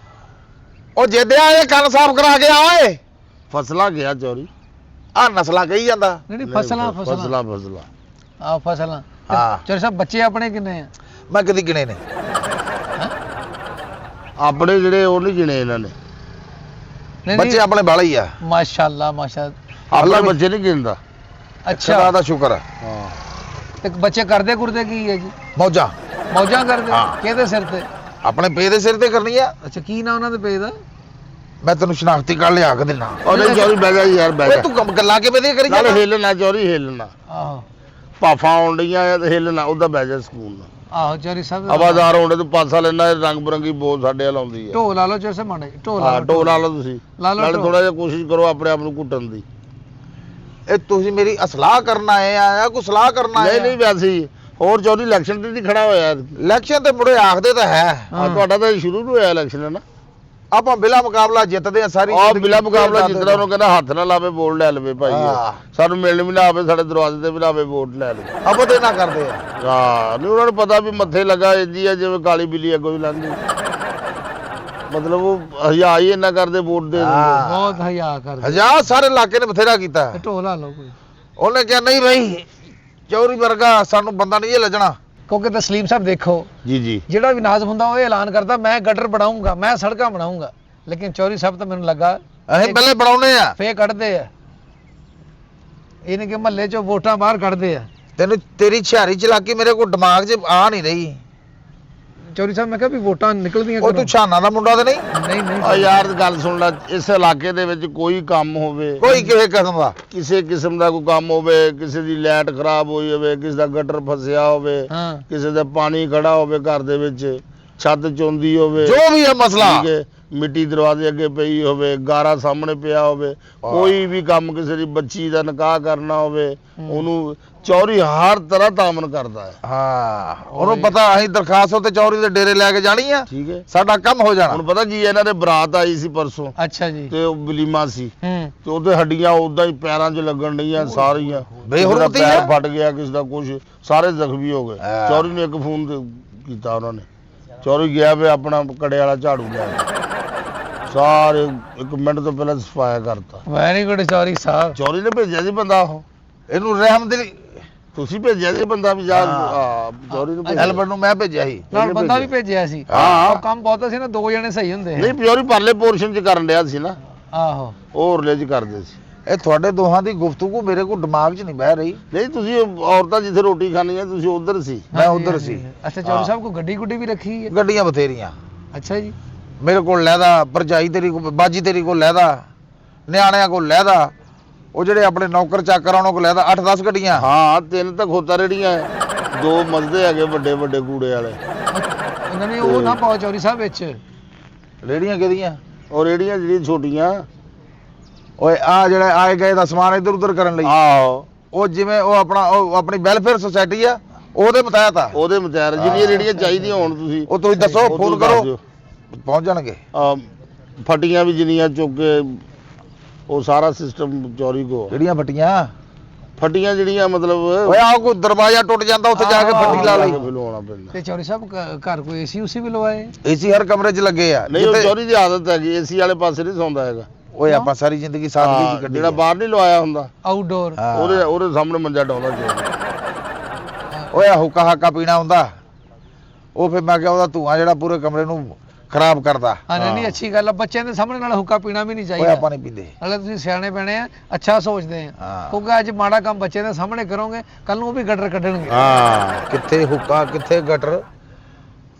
ਉਹ ਜੇਦਿਆ ਇਹ ਕੰਨ ਸਾਫ਼ ਕਰਾ ਕੇ ਆ ਓਏ। ਫਸਲਾਂ ਗਿਆ ਚੋਰੀ। ਆ ਨਸਲਾਂ ਕਹੀ ਜਾਂਦਾ। ਨਹੀਂ ਫਸਲਾਂ ਫਸਲਾਂ ਆ ਫਸਲਾਂ। ਹਾਂ। ਚੌਰੀ ਸਾਹਿਬ ਬੱਚੇ ਆਪਣੇ ਕਿੰਨੇ ਆ? ਮੈਂ ਕਦੀ ਗਿਣੇ ਨੇ। ਆਪਣੇ ਜਿਹੜੇ ਉਹ ਨਹੀਂ ਗਿਣੇ ਇਹਨਾਂ ਨੇ, ਨਹੀਂ ਬੱਚੇ ਆਪਣੇ ਬਾਲੇ ਹੀ ਆ। ਮਾਸ਼ਾਅੱਲਾ ਮਾਸ਼ਾਅੱਲਾ। ਆਪਣੇ ਬੱਚੇ ਨਹੀਂ ਗਿਣਦਾ। ਖੁਦਾ ਅੱਛਾ ਦਾ ਸ਼ੁਕਰ ਹੈ। ਹਾਂ ਤੇ ਬੱਚੇ ਕਰਦੇ ਕੁਰਦੇ ਕੀ ਹੈ ਜੀ? ਮੌਜਾਂ ਮੌਜਾਂ ਕਰਦੇ? ਹਾਂ। ਕਿਹਦੇ ਸਿਰ ਤੇ? ਆਪਣੇ ਪੇ ਦੇ ਸਿਰ ਤੇ ਕਰਨੀ ਆ। ਅੱਛਾ ਕੀ ਨਾ ਉਹਨਾਂ ਦੇ ਪੇ ਦਾ? ਮੈਂ ਤੈਨੂੰ ਸ਼ਨਾਖਤੀ ਕਾਰਡ ਲਿਆ ਕੇ ਦੇਣਾ। ਉਹਨੇ ਚੋਰੀ ਬਹਿ ਗਿਆ ਯਾਰ, ਬਹਿ ਓਏ ਗਿਆ। ਤੂੰ ਕੰਮ ਗੱਲਾਂ ਕਿਵੇਂ ਦੀਆਂ ਕਰੀ ਨਾਲ ਜਾਂਦਾ? ਹਿੱਲਣਾ ਚੋਰੀ, ਹਿੱਲਣਾ ਆਹੋ ਭਾਫਾਂ ਆਉਣ ਡਈਆਂ ਆ ਤੇ ਹਿੱਲਣਾ, ਉਹਦਾ ਬਹਿ ਜਾ ਸਕੂਲ ਨਾਲ। ਆਹੋ ਚੌਰੀ ਸਾਹਿਬ ਆਵਾਜ਼ਾਰ ਹੋਣੇ ਤੋਂ 5 ਸਾਲ ਇਹਨਾਂ ਦੇ ਰੰਗ ਬਰੰਗੀ ਬੋਲ ਸਾਡੇ ਵੱਲ ਆਉਂਦੀ ਹੈ। ਢੋਲ ਲਾ ਲਓ ਚੌਰੀ ਸਾਹਿਬ, ਮਾੜਾ ਢੋਲ ਹਾਂ ਢੋਲ ਲਾ ਲਓ ਤੁਸੀਂ, ਲਾ ਲਓ ਨਾਲੇ ਢੋਲ। ਥੋੜਾ ਜਿਹਾ ਕੋਸ਼ਿਸ਼ ਕਰੋ ਆਪਣੇ ਆਪ ਨੂੰ ਘੁੱਟਣ ਦੀ। ਇਹ ਤੁਸੀਂ ਮੇਰੀ ਅਸਲਾਹ ਕਰਨ ਆਏ ਆ ਕੋਈ ਸਲਾਹ ਕਰਨ ਆਏ ਨਹੀਂ ਆ? ਨਹੀਂ ਵੈਸੇ ਹੀ। ਹੋਰ ਚੋਰੀ ਇਲੈਕਸ਼ਨ ਤੇ ਨਹੀਂ ਖੜਾ ਹੋਇਆ। ਇਲੈਕਸ਼ਨ ਤੇ ਮੁੜੇ ਆਖਦੇ ਤਾਂ ਹੈ ਆ ਤੁਹਾਡਾ ਤਾਂ ਸ਼ੁਰੂ ਤੋਂ ਹੋਇਆ ਇਲੈਕਸ਼ਨ ਹੈ ਨਾ। ਆਪਾਂ ਬਿਲਾ ਮੁਕਾਬਲਾ ਜਿੱਤਦੇ ਆ ਸਾਰੀ ਆਹ ਜ਼ਿੰਦਗੀ। ਬਿਲਾ ਮੁਕਾਬਲਾ ਜਿੱਤਣਾ, ਉਹਨੂੰ ਕਹਿੰਦਾ ਹੱਥ ਨਾ ਲਾਵੇ ਵੋਟ ਲੈ ਲਵੇ ਭਾਈ। ਹਾਂ। ਸਾਨੂੰ ਮਿਲਣ ਵੀ ਨਾ ਆਵੇ, ਸਾਡੇ ਦਰਵਾਜ਼ੇ ਤੇ ਵੀ ਨਾ ਆਵੇ, ਵੋਟ ਲੈ ਲਵੇ। ਆਪਾਂ ਤੇ ਨਾ ਕਰਦੇ ਆ। ਹਾਂ ਨਹੀਂ ਉਹਨਾਂ ਨੂੰ ਪਤਾ ਵੀ ਮੱਥੇ ਲੱਗਾ ਇੰਦੀ ਆ ਜਿਵੇਂ ਕਾਲੀ ਬਿੱਲੀ ਅੱਗੋਂ ਹੀ ਲੰਘਦੀ। ਮਤਲਬ ਉਹ ਹਯਾ ਹੀ ਇੰਨਾ ਕਰਦੇ ਵੋਟ ਦੇ ਦਿੰਦੇ। ਹਾਂ। ਬਹੁਤ ਹਯਾ ਕਰਦੇ। ਹਜ਼ਾਰ ਸਾਰੇ ਇਲਾਕੇ ਨੇ ਬਥੇਰਾ ਕੀਤਾ। ਤੇ ਢੋਲ ਲਾ ਲਓ ਕੋਈ। ਉਹਨੇ ਕਿਹਾ ਨਹੀਂ ਭਾਈ ਚੌਰੀ ਵਰਗਾ ਸਾਨੂੰ ਬੰਦਾ ਨਹੀਂ ਇਹ ਲੱਜਣਾ। ਕਿਉਂਕਿ ਤਸਲੀਮ ਸਾਹਿਬ ਦੇਖੋ, ਜੀ ਜੀ ਜਿਹੜਾ ਵੀ ਨਾਜ਼ਮ ਹੁੰਦਾ ਉਹ ਇਹ ਐਲਾਨ ਕਰਦਾ ਮੈਂ ਗਟਰ ਬਣਾਉਂਗਾ, ਮੈਂ ਸੜਕਾਂ ਬਣਾਉਂਗਾ, ਲੇਕਿਨ ਚੌਰੀ ਸਾਹਿਬ ਤਾਂ ਮੈਨੂੰ ਲੱਗਾ ਅਸੀਂ ਪਹਿਲੇ ਬਣਾਉਨੇ ਆ। ਫੇਰ ਕੱਢਦੇ ਆ। ਇਹਨੇ ਕਿ ਮਹੱਲੇ ਚੋਂ ਵੋਟਾਂ ਬਾਹਰ ਕੱਢਦੇ ਆ। ਤੈਨੂੰ ਤੇਰੀ ਛਿਆਰੀ ਚਲਾਕੀ ਮੇਰੇ ਕੋਲ ਦਿਮਾਗ 'ਚ ਆ ਨਹੀਂ ਰਹੀ। ਚੌਰੀ ਸਾਹਿਬ ਮੈਂ ਕਿਹਾ ਵੀ ਵੋਟਾਂ ਨਿਕਲਦੀਆਂ ਉਹ ਤੂੰ ਛਾਨਾ ਦਾ ਮੁੰਡਾ ਤਾਂ ਨਹੀਂ? ਨਹੀਂ ਨਹੀਂ ਆ ਯਾਰ ਗੱਲ ਸੁਣ ਲੈ, ਇਸ ਇਲਾਕੇ ਦੇ ਵਿੱਚ ਕੋਈ ਕੰਮ ਹੋਵੇ, ਕੋਈ ਕਿਸੇ ਕਿਸਮ ਦਾ ਕਿਸੇ ਕਿਸਮ ਦਾ ਕੋਈ ਕੰਮ ਹੋਵੇ, ਕਿਸੇ ਦੀ ਲਾਈਟ ਖਰਾਬ ਹੋਈ ਹੋਵੇ, ਕਿਸੇ ਦਾ ਗਟਰ ਫਸਿਆ ਹੋਵੇ, ਹਾਂ ਕਿਸੇ ਦਾ ਪਾਣੀ ਖੜਾ ਹੋਵੇ ਘਰ ਦੇ ਵਿੱਚ, ਛੱਤ ਚੋਂਦੀ ਹੋਵੇ, ਜੋ ਵੀ ਹੈ ਮਸਲਾ, ਠੀਕ ਹੈ, ਮਿੱਟੀ ਦਰਵਾਜ਼ੇ ਅੱਗੇ ਪਈ ਹੋਵੇ, ਗਾਰਾ ਸਾਹਮਣੇ ਪਿਆ ਹੋਵੇ, ਕੋਈ ਵੀ ਕੰਮ, ਕਿਸੇ ਦੀ ਬੱਚੀ ਦਾ ਨਿਕਾਹ ਕਰਨਾ ਹੋਵੇ, ਉਹਨੂੰ ਚੌਰੀ ਹਰ ਤਰ੍ਹਾਂ ਤਾਮਨ ਕਰਦਾ ਹੈ। ਹਾਂ ਉਹਨੂੰ ਪਤਾ ਅਸੀਂ ਦਰਖਾਸਤ ਉੱਤੇ ਚੌਰੀ ਦੇ ਡੇਰੇ ਲੈ ਕੇ ਜਾਣੀ ਆ, ਠੀਕ ਹੈ, ਸਾਡਾ ਕੰਮ ਹੋ ਜਾਣਾ। ਹੁਣ ਪਤਾ ਕੀ ਹੈ, ਇਹਨਾਂ ਦੇ ਬਰਾਤ ਆਈ ਸੀ ਪਰਸੋਂ ਅੱਛਾ ਜੀ। ਤੇ ਉਹ ਬਲੀਮਾ ਸੀ ਹੂੰ ਤੇ ਉਹਦੇ ਹੱਡੀਆਂ ਉਦਾਂ ਹੀ ਪੈਰਾਂ 'ਚ ਲੱਗਣ ਡਈਆਂ ਸਾਰੀਆਂ। ਬੇਹੁਰਮਤੀ ਕਿਸੇ ਦਾ ਹੈ। ਪੈਰ ਫਟ ਗਿਆ, ਕਿਸੇ ਦਾ ਕੁਝ, ਸਾਰੇ ਜ਼ਖਮੀ ਹੋ ਗਏ। ਹਾਂ। ਚੌਰੀ ਨੇ ਇੱਕ ਫੋਨ ਕੀਤਾ ਉਹਨਾਂ ਨੇ, ਚੌਰੀ ਗਿਆ ਵੇ ਆਪਣਾ ਕੜੇ ਵਾਲਾ ਝਾੜੂ ਲਿਆ ਸਾਰੇ 1 ਮਿੰਟ ਤੋਂ ਪਹਿਲਾਂ ਸਫਾਇਆ ਕਰਤਾ। ਵੈਰੀ ਗੁੱਡ ਚੌਰੀ ਸਾਹਿਬ। ਚੌਰੀ ਨੇ ਭੇਜਿਆ ਸੀ ਬੰਦਾ, ਉਹ ਇਹਨੂੰ ਰਹਿਮ ਦਿਲ ਤੁਸੀਂ ਭੇਜਿਆ ਸੀ ਬੰਦਾ ਵੀ ਜਾ। ਹਾਂ ਚੌਰੀ ਨੂੰ ਭੇਜਿਆ। ਹੈਲਪਰ ਨੂੰ ਮੈਂ ਭੇਜਿਆ ਸੀ। ਨਾਲ ਬੰਦਾ ਵੀ ਭੇਜਿਆ ਸੀ। ਹਾਂ। ਉਹ ਕੰਮ ਬਹੁਤਾ ਸੀ ਨਾ, 2 ਜਣੇ ਸਹੀ ਹੁੰਦੇ ਆ। ਨਹੀਂ ਚੌਰੀ ਪਰਲੇ ਪੋਰਸ਼ਨ 'ਚ ਕਰਨ ਡਿਆ ਸੀ ਨਾ, ਆਹੋ ਉਹ ਰਿਲੇ 'ਚ ਕਰਦੇ ਸੀ। ਇਹ ਤੁਹਾਡੇ ਦੋਹਾਂ ਦੀ ਗੁਫ਼ਤਗੂ ਮੇਰੇ ਕੋਲ ਦਿਮਾਗ 'ਚ ਨਹੀਂ ਬਹਿ ਰਹੀ। ਨਹੀਂ ਤੁਸੀਂ ਔਰਤਾਂ ਜਿੱਥੇ ਰੋਟੀ ਖਾਣੀਆਂ ਤੁਸੀਂ ਉਧਰ ਸੀ। ਮੈਂ ਹਾਂਜੀ, ਉੱਧਰ ਹਾਂਜੀ, ਸੀ। ਹਾਂਜੀ। ਅੱਛਾ ਚੌਰੀ ਸਾਹਿਬ ਕੋਈ ਗੱਡੀ ਗੁੱਡੀ ਵੀ ਰੱਖੀ ਹੈ? ਗੱਡੀਆਂ ਬਥੇਰੀਆਂ ਅੱਛਾ ਜੀ। ਮੇਰੇ ਕੋਲ ਲੈਦਾ, ਭਰਜਾਈ ਤੇਰੀ ਕੋਲ, ਬਾਜੀ ਤੇਰੀ ਕੋਲ ਲੈਦਾ, ਨਿਆਣਿਆਂ ਕੋਲ ਲੈਦਾ, ਉਹ ਜਿਹੜੇ ਆਪਣੇ ਨੌਕਰ ਚਾਕਰ ਉਹਨਾਂ ਕੋਲ ਲੈਦਾ, 8-10 ਗੱਡੀਆਂ। ਹਾਂ 3 ਤਾਂ ਖੋਤਾ ਰੇੜੀਆਂ, 2 ਮਸਦੇ ਹੈਗੇ ਵੱਡੇ ਵੱਡੇ ਕੂੜੇ ਵਾਲੇ। ਇਹਨਾਂ ਨੇ ਉਹ ਨਾ ਪਾਓ ਚੌਰੀ ਸਾਹਿਬ ਵਿੱਚ। ਰੇੜੀਆਂ ਕਿਹਦੀਆਂ? ਉਹ ਰੇੜੀਆਂ ਜਿਹੜੀਆਂ ਛੋਟੀਆਂ, ਓਏ ਆ ਜਿਹੜਾ ਆਏ ਗਏ ਦਾ ਸਮਾਨ ਇੱਧਰ ਉੱਧਰ ਕਰਨ ਲਈ, ਆਹੋ ਉਹ ਜਿਵੇਂ ਉਹ ਆਪਣੀ ਵੈਲਫੇਅਰ ਸੁਸਾਇਟੀ ਆ, ਉਹਦੇ ਬਤਾਇਆ ਤਾਂ ਉਹਦੇ ਮਤਿਆਰ ਜਿੰਨੀਆਂ ਰੇੜੀਆਂ ਚਾਹੀਦੀਆਂ ਹੋਣ ਤੁਸੀਂ ਉਹ ਤੁਸੀਂ ਦੱਸੋ ਉਹ ਫੋਨ ਤੁਸੀਂ ਦੱਸ ਕਰੋ ਦਿਓ। ਪਹੁੰਚ ਜਾਣਗੇ ਫਟੀਆਂ ਵੀ ਜਿੰਨੀਆਂ ਚੁੱਕ ਕੇ ਉਹ ਸਾਰਾ ਸਿਸਟਮ ਚੋਰੀ ਕੋ ਜਿਹੜੀਆਂ ਫੱਟੀਆਂ ਫਟੀਆਂ ਜਿਹੜੀਆਂ ਮਤਲਬ ਓਏ ਆਹ ਕੋਈ ਦਰਵਾਜ਼ਾ ਟੁੱਟ ਜਾਂਦਾ ਉੱਥੇ ਜਾ ਕੇ ਫੱਟੀ ਲਾ ਲਈ ਫਿਰ ਲਵਾਉਣਾ ਪੈਂਦਾ। ਤੇ ਚੌਰੀ ਸਾਹਿਬ ਘਰ ਕੋਈ ਏਸੀ ਉਸੀ ਵੀ ਲਵਾਏ? ਏਸੀ ਹਰ ਕਮਰੇ 'ਚ ਲੱਗੇ ਆ ਨਹੀਂ ਉਹ ਜਿੱਥੇ- ਚੋਰੀ ਦੀ ਆਦਤ ਹੈਗੀ ਏਸੀ ਵਾਲੇ ਪਾਸੇ ਨਹੀਂ ਸੌਂਦਾ ਹੈਗਾ। ਓਏ ਆਪਾਂ ਸਾਰੀ ਜ਼ਿੰਦਗੀ ਸਾਦਗੀ 'ਚ ਹਾਂ, ਕੱਢੀ ਜਿਹੜਾ ਆ। ਬਾਹਰ ਨਹੀਂ ਲਵਾਇਆ ਹੁੰਦਾ ਆਊਟਡੋਰ? ਹਾਂ। ਉਹਦੇ ਸਾਹਮਣੇ ਮੰਜਾ ਡਾਉਂਦਾ ਚੋਰ। ਓਏ ਆਹ ਹੁੱਕਾ ਹਾਕਾ ਪੀਣਾ ਹੁੰਦਾ ਉਹ ਫਿਰ ਮੈਂ ਕਿਹਾ ਉਹਦਾ ਧੂਆਂ ਜਿਹੜਾ ਪੂਰੇ ਕਮਰੇ ਨੂੰ ਖਰਾਬ ਕਰਦਾ। ਹਾਂ ਨਹੀਂ ਅੱਛੀ ਗੱਲ ਆ, ਬੱਚਿਆਂ ਦੇ ਸਾਹਮਣੇ ਨਾਲ ਹੁੱਕਾ ਪੀਣਾ ਵੀ ਨਹੀਂ ਓਏ ਚਾਹੀਦਾ। ਆਪਾਂ ਨਹੀਂ ਪੀਂਦੇ। ਅਗਰ ਤੁਸੀਂ ਸਿਆਣੇ ਪੈਣੇ ਆ, ਅੱਛਾ ਸੋਚਦੇ ਆ, ਹਾਂ। ਕਿਉਂਕਿ ਅੱਜ ਮਾੜਾ ਕੰਮ ਬੱਚੇ ਦੇ ਸਾਹਮਣੇ ਕਰੋਗੇ ਕੱਲ ਨੂੰ ਉਹ ਵੀ ਗਟਰ ਕੱਢਣਗੇ। ਹਾਂ ਕਿੱਥੇ ਹੁੱਕਾ ਕਿੱਥੇ ਗਟਰ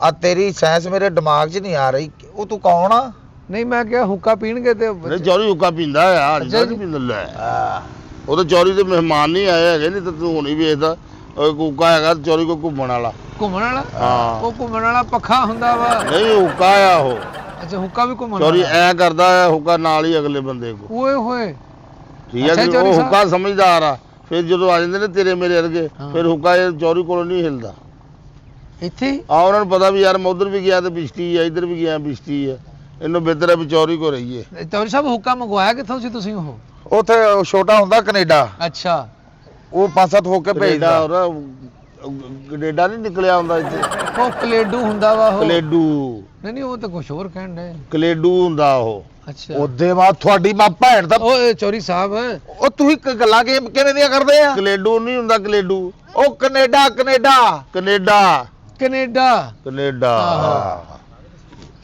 ਆ ਤੇਰੀ ਸਾਇੰਸ ਮੇਰੇ ਦਿਮਾਗ 'ਚ ਨਹੀਂ ਆ ਰਹੀ ਉਹ ਤੂੰ ਕੌਣ ਆ? ਨਹੀਂ ਮੈਂ ਕਿਹਾ ਹੁੱਕਾ ਪੀਣਗੇ ਤੇ ਨਹੀਂ ਚੋਰੀ ਹੁੱਕਾ ਪੀਂਦਾ ਆ ਅੱਜ ਅੱਛਾ ਤੱਕ ਜੀ। ਨਹੀਂ ਪੀਂਦਾ ਲੈ ਹਾਂ ਉਹ ਤਾਂ ਚੋਰੀ ਦੇ ਮਹਿਮਾਨ ਨਹੀਂ ਆਏ ਹੈਗੇ ਨਹੀਂ ਤਾਂ ਤੂੰ ਹੁਣੀ ਵੇਖਦਾ ਉਹ ਹੁੱਕਾ ਹੈਗਾ ਚੋਰੀ ਕੋ ਘੁੰਮਣ ਵਾਲਾ। ਘੁੰਮਣ ਵਾਲਾ? ਹਾਂ ਉਹ ਘੁੰਮਣ ਵਾਲਾ ਪੱਖਾ ਹੁੰਦਾ ਵਾ? ਨਹੀਂ ਹੁੱਕਾ ਆ ਉਹ ਅੱਛਾ ਹੁੱਕਾ ਵੀ ਘੁੰਮਣ ਚੋਰੀ ਵਾਲਾ? ਐ ਕਰਦਾ ਆ ਹੁੱਕਾ ਨਾਲ ਹੀ ਅਗਲੇ ਬੰਦੇ ਕੋ। ਓਏ ਹੋਏ। ਠੀਕ ਹੈ ਅੱਛਾ ਜੀ ਚੋਰੀ ਉਹ ਸਾਹਿਬ। ਹੁੱਕਾ ਸਮਝਦਾਰ ਆ ਫਿਰ ਜਦੋਂ ਆ ਜਾਂਦੇ ਨੇ ਤੇਰੇ ਮੇਰੇ ਵਰਗੇ ਹਾਂ। ਫਿਰ ਹੁੱਕਾ ਇਹ ਚੋਰੀ ਕੋਲੋਂ ਨਹੀਂ ਹਿਲਦਾ। ਇੱਥੇ ਹੀ? ਆ ਉਹਨਾਂ ਨੂੰ ਪਤਾ ਵੀ ਯਾਰ ਮੈਂ ਉਧਰ ਵੀ ਗਿਆ ਤੇ ਬਿਸ਼ਤੀ ਆ ਇੱਧਰ ਵੀ ਗਿਆ ਬਿਸ਼ਤੀ ਆ ਇਹਨੂੰ ਬਿਹਤਰ ਹੈ ਵੀ ਚੋਰੀ ਕੋ ਰਹੀਏ। ਚੌਰੀ ਸਾਹਿਬ ਹੁੱਕਾ ਮੰਗਵਾਇਆ ਕਿੱਥੋਂ ਸੀ ਤੁਸੀਂ ਉਹ? ਉੱਥੇ ਉਹ ਛੋਟਾ ਹੁੰਦਾ ਕੈਨੇਡਾ ਅੱਛਾ ਉਹ 5-7 ਹੋ ਕੇ ਭੇਜਦਾ। ਕੈਨੇਡਾ ਨਹੀਂ ਨਿਕਲਿਆ ਹੁੰਦਾ ਇੱਥੇ ਉਹ ਕਲੇਡੂ ਹੁੰਦਾ ਵਾ ਉਹ? ਕਲੇਡੂ ਨਹੀਂ ਉਹ ਤਾਂ ਕੁਝ ਹੋਰ ਕਹਿਣ ਦੇ। ਕਲੇਡੂ ਹੁੰਦਾ ਉਹ। ਅੱਛਾ ਉਹਦੇ ਬਾਅਦ ਤੁਹਾਡੀ ਮਾਂ ਭੈਣ ਦਾ ਓਏ ਚੌਰੀ ਸਾਹਿਬ ਉਹ ਤੁਸੀਂ ਗੱਲਾਂ ਕਿਵੇਂ ਦੀਆਂ ਕਰਦੇ ਆ? ਕਲੇਡੂ ਨਹੀਂ ਹੁੰਦਾ ਕਲੇਡੂ ਉਹ Canada Canada Canada Canada. Canada ਆਹੋ।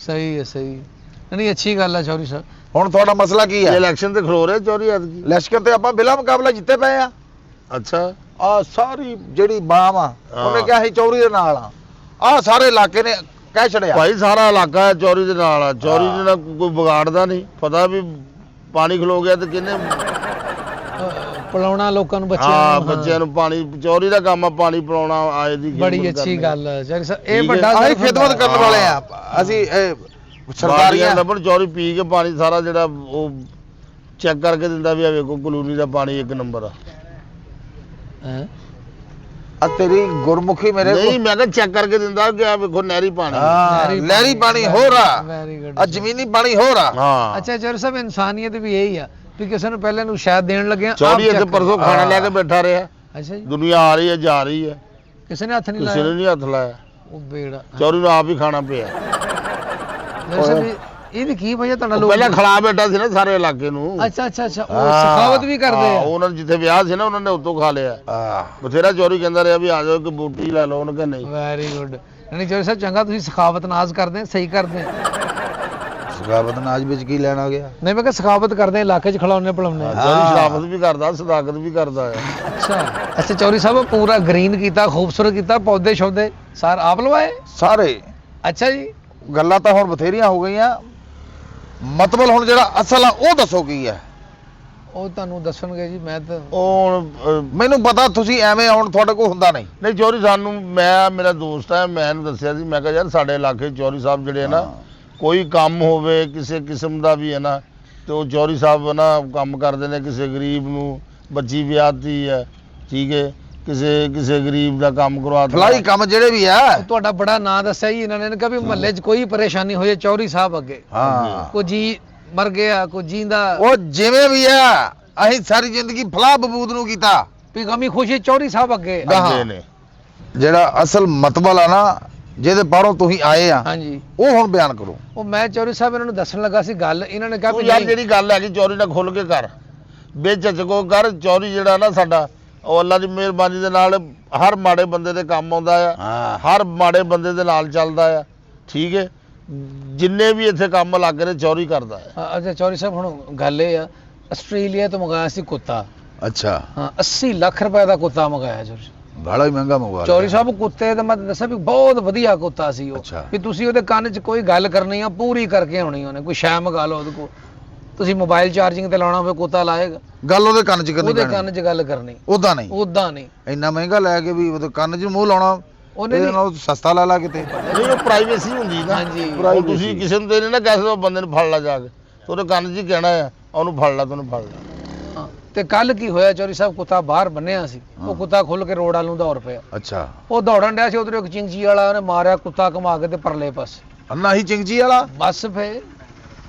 ਸਹੀ ਹੈ ਸਹੀ। ਨਹੀਂ ਅੱਛੀ ਗੱਲ ਹੈ ਚੌਰੀ ਸਾਹਿਬ। ਹੁਣ ਤੁਹਾਡਾ ਮਸਲਾ ਕੀ ਇਹ ਹੈ? ਇਲੈਕਸ਼ਨ ਤੇ ਖਲੋ ਰਿਹਾ ਚੋਰੀ ਐਤਕੀ। ਇਲੈਕਸ਼ਨ ਤੇ ਆਪਾਂ ਬਿਲਾ ਮੁਕਾਬਲਾ ਜਿੱਤੇ ਪਏ ਆ। ਅੱਛਾ ਆ ਸਾਰੀ ਜਿਹੜੀ ਬਾਮ ਆ ਉਹਨੇ ਹਾਂ। ਕਿਹਾ ਸੀ ਚੌਰੀ ਦੇ ਨਾਲ ਆ ਸਾਰੇ ਇਲਾਕੇ ਨੇ ਕਹਿ ਛੜਿਆ। ਭਾਈ ਸਾਰਾ ਇਲਾਕਾ ਚੋਰੀ ਦੇ ਨਾਲ ਆ ਚੋਰੀ ਦੇ ਨਾਲ ਕੋਈ ਵਿਗਾੜਦਾ ਨਹੀਂ ਪਤਾ ਵੀ ਪਾਣੀ ਖਲੋ ਗਿਆ ਤੇ ਕਿਹਨੇ ਪਿਲਾਉਣਾ ਲੋਕਾਂ ਨੂੰ ਬੱਚਿਆਂ ਹਾਂ ਨੂੰ। ਬੱਚਿਆਂ ਨੂੰ ਪਾਣੀ ਚੋਰੀ ਦਾ ਕੰਮ ਆ ਪਾਣੀ ਪਿਲਾਉਣਾ ਆਏ ਦੀ ਬੜੀ ਖਿਦਮਤ ਅੱਛੀ ਕਰਨੀ। ਗੱਲ ਹੈ ਚੌਰੀ ਸਾਹਿਬ। ਇਹ ਠੀਕ ਹੈ। ਵੱਡਾ ਅਸੀਂ ਸਿਰਫ ਖਿਦਮਤ ਹੁੰਦਾ। ਕਰਨ ਵਾਲੇ ਆ ਅਸੀਂ ਸਰਕਾਰੀਆਂ ਡਬਲ ਚੋਰੀ ਪੀ ਕੇ ਪਾਣੀ ਸਾਰਾ ਜਿਹੜਾ ਉਹ ਚੈੱਕ ਕਰਕੇ ਦਿੰਦਾ ਵੀ ਆ ਵੇਖੋ ਕਲੋਨੀ ਦਾ ਪਾਣੀ ਇੱਕ ਨੰਬਰ ਆ। ਹੈਂ? ਆ ਤੇਰੀ ਗੁਰਮੁਖੀ ਮੇਰੇ ਨਹੀਂ ਕੋਲ ਮੈਂ ਕਿਹਾ ਚੈੱਕ ਕਰਕੇ ਦਿੰਦਾ ਕਿ ਆ ਵੇਖੋ ਨਹਿਰੀ ਪਾਣੀ ਹਾਂ ਲਹਿਰੀ ਪਾਣੀ ਹੋਰ ਆ ਵੈਰੀ ਗੁੱਡ। ਆ ਜ਼ਮੀਨੀ ਪਾਣੀ ਹੋਰ ਆ। ਹਾਂ ਅੱਛਾ ਚੌਰੀ ਸਾਹਿਬ ਇਨਸਾਨੀਅਤ ਵੀ ਇਹੀ ਆ ਵੀ ਕਿਸੇ ਨੂੰ ਪਹਿਲੇ ਨੂੰ ਸ਼ਾਇਦ ਦੇਣ ਲੱਗੇ ਆ ਚੋਰੀ ਇੱਥੇ ਪਰਸੋਂ ਖਾਣਾ ਲੈ ਕੇ ਬੈਠਾ ਰਿਹਾ ਅੱਛਾ ਜੀ ਦੁਨੀਆ ਆ ਰਹੀ ਹੈ ਜਾ ਰਹੀ ਹੈ ਕਿਸੇ ਨੇ ਹੱਥ ਨਹੀਂ ਕਿਸੇ ਨੇ ਲਾਇਆ? ਨਹੀਂ ਹੱਥ ਲਾਇਆ ਉਹ ਬੇੜਾ ਚੋਰੀ ਨੂੰ ਆਪ ਹੀ ਖਾਣਾ ਪਿਆ ਚੌਰੀ ਸਾਹਿਬ ਇਹਦੀ ਕੀ ਵਜ੍ਹਾ ਤੁਹਾਡਾ ਉਹ ਲੋਕ ਪਹਿਲਾਂ ਖਿਲਾ ਬੈਠਾ ਸੀ ਨਾ ਸਾਰੇ ਇਲਾਕੇ ਨੂੰ ਅੱਛਾ ਅੱਛਾ ਅੱਛਾ ਉਹ ਹਾਂ। ਸਖਾਵਤ ਵੀ ਕਰਦੇ ਹਾਂ, ਆ? ਉਹਨਾਂ ਨੇ ਜਿੱਥੇ ਵਿਆਹ ਸੀ ਨਾ ਉਹਨਾਂ ਨੇ ਉੱਤੋਂ ਖਾ ਲਿਆ ਆ ਬਥੇਰਾ ਚੋਰੀ ਕਹਿੰਦਾ ਰਿਹਾ ਵੀ ਆ ਜਾਓ ਕਿ ਬੂਟੀ ਲੈ ਲਓ ਉਹਨੇ ਕਿ ਨਹੀਂ ਵੈਰੀ ਗੁੱਡ। ਨਹੀਂ ਚੌਰੀ ਸਾਹਿਬ ਚੰਗਾ ਤੁਸੀਂ ਸਖਾਵਤ ਨਾਜ਼ ਕਰਦੇ ਆ, ਸਹੀ ਕਰਦੇ ਆ। ਸਗਾਵਤ ਨਾਜ ਵਿੱਚ ਕੀ ਲੈਣਾ ਗਿਆ? ਨਹੀਂ ਮੈਂ ਕਿਹਾ ਸਖਾਵਤ ਕਰਦੇ ਆ, ਇਲਾਕੇ 'ਚ ਖਿਲਾਉਣੇ ਪਿਲਾਉਣੇ। ਚੋਰੀ ਸ਼ਰਾਫਤ ਵੀ ਕਰਦਾ ਸਦਾਕਤ ਵੀ ਕਰਦਾ ਹੈ ਅੱਛਾ ਅੱਛਾ ਚੌਰੀ ਸਾਹਿਬ ਪੂਰਾ ਗ੍ਰੀਨ ਕੀਤਾ ਖੂਬਸੂਰਤ ਕੀਤਾ ਪੌਦੇ ਸ਼ੌਦੇ ਸਾਰ ਆਪ ਲਵਾਏ? ਸਾਰੇ ਅੱਛਾ ਜੀ ਗੱਲਾਂ ਤਾਂ ਹੁਣ ਬਥੇਰੀਆਂ ਹੋ ਗਈਆਂ ਮਤਲਬ ਹੁਣ ਜਿਹੜਾ ਅਸਲ ਆ ਉਹ ਦੱਸੋ ਕੀ ਹੈ? ਉਹ ਤੁਹਾਨੂੰ ਦੱਸਣਗੇ ਜੀ ਮੈਂ ਤਾਂ ਉਹ ਹੁਣ, ਮੈਨੂੰ ਪਤਾ ਤੁਸੀਂ ਐਵੇਂ ਹੁਣ ਤੁਹਾਡੇ ਕੋਲ ਹੁੰਦਾ ਨਹੀਂ। ਨਹੀਂ ਚੋਰੀ ਸਾਨੂੰ ਮੇਰਾ ਦੋਸਤ ਹੈ ਮੈਂ ਇਹਨੂੰ ਦੱਸਿਆ ਸੀ ਮੈਂ ਕਿਹਾ ਯਾਰ ਸਾਡੇ ਇਲਾਕੇ 'ਚ ਚੋਰੀ ਸਾਹਿਬ ਜਿਹੜੇ ਆ ਨਾ ਕੋਈ ਕੰਮ ਹੋਵੇ ਕਿਸੇ ਕਿਸਮ ਦਾ ਵੀ ਹੈ ਨਾ ਤੇ ਉਹ ਚੋਰੀ ਸਾਹਿਬ ਨਾ ਕੰਮ ਕਰਦੇ ਨੇ ਕਿਸੇ ਗਰੀਬ ਨੂੰ ਬੱਚੀ ਵਿਆਹਤੀ ਹੈ ਠੀਕ ਹੈ ਕਿਸੇ ਗਰੀਬ ਦਾ ਕੰਮ ਕਰਵਾਤਾ ਫਲਾਈ ਕੰਮ ਜਿਹੜੇ ਵੀ ਆ ਉਹ ਤੁਹਾਡਾ ਬੜਾ ਨਾਂ ਦੱਸਿਆ ਜੀ ਇਹਨਾਂ ਨੇ ਕਿਹਾ ਵੀ ਮਹੱਲੇ 'ਚ ਕੋਈ ਪਰੇਸ਼ਾਨੀ ਹੋਏ ਚੌਰੀ ਸਾਹਿਬ ਅੱਗੇ ਹਾਂ ਕੋਈ ਜੀ ਮਰ ਗਿਆ ਕੋਈ ਜੀਂਦਾ ਉਹ ਜਿਵੇਂ ਵੀ ਆ ਅਸੀਂ ਸਾਰੀ ਜ਼ਿੰਦਗੀ ਫਲਾਹ ਬਬੂਦ ਨੂੰ ਕੀਤਾ। ਵੀ ਗਮੀ ਖੁਸ਼ੀ ਚੌਰੀ ਸਾਹਿਬ ਅੱਗੇ। ਅੱਗੇ ਨੇ ਜਿਹੜਾ ਅਸਲ ਮਤਲਬ ਆ ਨਾ ਜਿਹਦੇ ਬਾਹਰੋਂ ਤੁਸੀਂ ਆਏ ਆ ਹਾਂਜੀ ਉਹ ਹੁਣ ਬਿਆਨ ਕਰੋ। ਉਹ ਮੈਂ ਚੌਰੀ ਸਾਹਿਬ ਇਹਨਾਂ ਨੂੰ ਦੱਸਣ ਲੱਗਾ ਸੀ ਗੱਲ ਇਹਨਾਂ ਨੇ ਕਿਹਾ ਉਹ ਵੀ ਯਾਰ ਨਹੀਂ ਜਿਹੜੀ ਗੱਲ ਹੈਗੀ ਚੋਰੀ ਨਾਲ ਖੁੱਲ ਕੇ ਕਰ ਬੇਝਿਜਕੋ ਕਰ ਚੋਰੀ ਜਿਹੜਾ ਨਾ ਸਾਡਾ ਉਹ ਅੱਲਾ ਦੀ ਮਿਹਰਬਾਨੀ ਦੇ ਨਾਲ ਹਰ ਮਾੜੇ ਬੰਦੇ ਦੇ ਕੰਮ ਆਉਂਦਾ ਆ ਹਾਂ ਹਰ ਮਾੜੇ ਬੰਦੇ ਦੇ ਨਾਲ ਚੱਲਦਾ ਆ ਠੀਕ ਹੈ ਜਿੰਨੇ ਵੀ ਇੱਥੇ ਕੰਮ ਲੱਗ ਰਹੇ ਚੋਰੀ ਕਰਦਾ ਹੈ ਅੱਛਾ ਚੌਰੀ ਸਾਹਿਬ ਹੁਣ ਗੱਲ ਇਹ ਆ ਆਸਟ੍ਰੇਲੀਆ ਤੋਂ ਮੰਗਾਇਆ ਸੀ ਕੁੱਤਾ। ਅੱਛਾ ਹਾਂ 80 ਲੱਖ ਰੁਪਏ ਦਾ ਕੁੱਤਾ ਮੰਗਾਇਆ ਚੌਰੀ ਸਾਹਿਬ। ਬੜਾ ਹੀ ਮਹਿੰਗਾ ਮੰਗਵਾ ਚੌਰੀ ਸਾਹਿਬ ਕੁੱਤੇ ਦਾ ਮੈਂ ਦੱਸਿਆ ਵੀ ਬਹੁਤ ਵਧੀਆ ਕੁੱਤਾ ਸੀ ਉਹ ਅੱਛਾ। ਵੀ ਤੁਸੀਂ ਉਹਦੇ ਕੰਨ 'ਚ ਕੋਈ ਗੱਲ ਕਰਨੀ ਆ ਪੂਰੀ ਕਰਕੇ ਆਉਣੀ ਉਹਨੇ ਕੋਈ ਸ਼ੈ ਮੰਗਾ ਲਓ ਉਹਦੇ ਕੋਲ ਤੁਸੀਂ ਮੋਬਾਈਲ ਚਾਰਜਿੰਗ ਤੇ ਲਾਉਣਾ ਹੋਵੇ ਕੁੱਤਾ ਲਾਏਗਾ ਗੱਲ ਉਹਦੇ ਕੰਨ 'ਚ ਕਰਨੀ ਉਹਦੇ ਪੈਣੀ ਕੰਨ 'ਚ ਗੱਲ ਕਰਨੀ ਉਦਾਂ ਨਹੀਂ ਉਦਾਂ ਨਹੀਂ ਇੰਨਾ ਮਹਿੰਗਾ ਲੈ ਕੇ ਵੀ ਉਹਦੇ ਕੰਨ 'ਚ ਮੂੰਹ ਲਾਉਣਾ ਉਹਨੇ ਇਹਦੇ ਨਹੀਂ ਨਾਲੋਂ ਸਸਤਾ ਲੈ ਲਾ ਕਿਤੇ। ਨਹੀਂ ਉਹ ਪ੍ਰਾਈਵੇਸੀ ਹੁੰਦੀ ਨਾ ਹਾਂਜੀ। ਉਹ ਤੁਸੀਂ ਕਿਸੇ ਨੂੰ ਤੇ ਨਹੀਂ ਨਾ ਕਹਿ ਸਕਦੇ ਉਹ ਬੰਦੇ ਨੂੰ ਫੜ ਲਾ ਜਾ ਕੇ ਤੇ ਉਹਦੇ ਕੰਨ 'ਚ ਹੀ ਕਹਿਣਾ ਆ ਉਹਨੂੰ ਫੜ ਲਾ ਤੈਨੂੰ ਫੜ ਲਾ ਹਾਂ। ਤੇ ਕੱਲ ਕੀ ਹੋਇਆ, ਚੌਰੀ ਸਾਹਿਬ ਕੁੱਤਾ ਬਾਹਰ ਬੰਨਿਆ ਸੀ, ਹਾਂ। ਉਹ ਕੁੱਤਾ ਖੁੱਲ ਕੇ ਰੋਡ ਵੱਲ ਨੂੰ ਦੌੜ ਪਿਆ। ਅੱਛਾ, ਉਹ ਦੌੜਨ ਡਿਆ ਸੀ, ਉਧਰੋਂ ਇੱਕ ਚਿੰਚੀ ਵਾਲਾ ਉਹਨੇ ਮਾਰਿਆ ਕੁੱਤਾ ਘੁਮਾ ਕੇ ਤੇ ਪਰਲੇ ਪਾਸੇ। ਅੰਨਾ ਹੀ ਚਿੰਗਜੀ ਵਾਲਾ। ਬਸ ਫੇ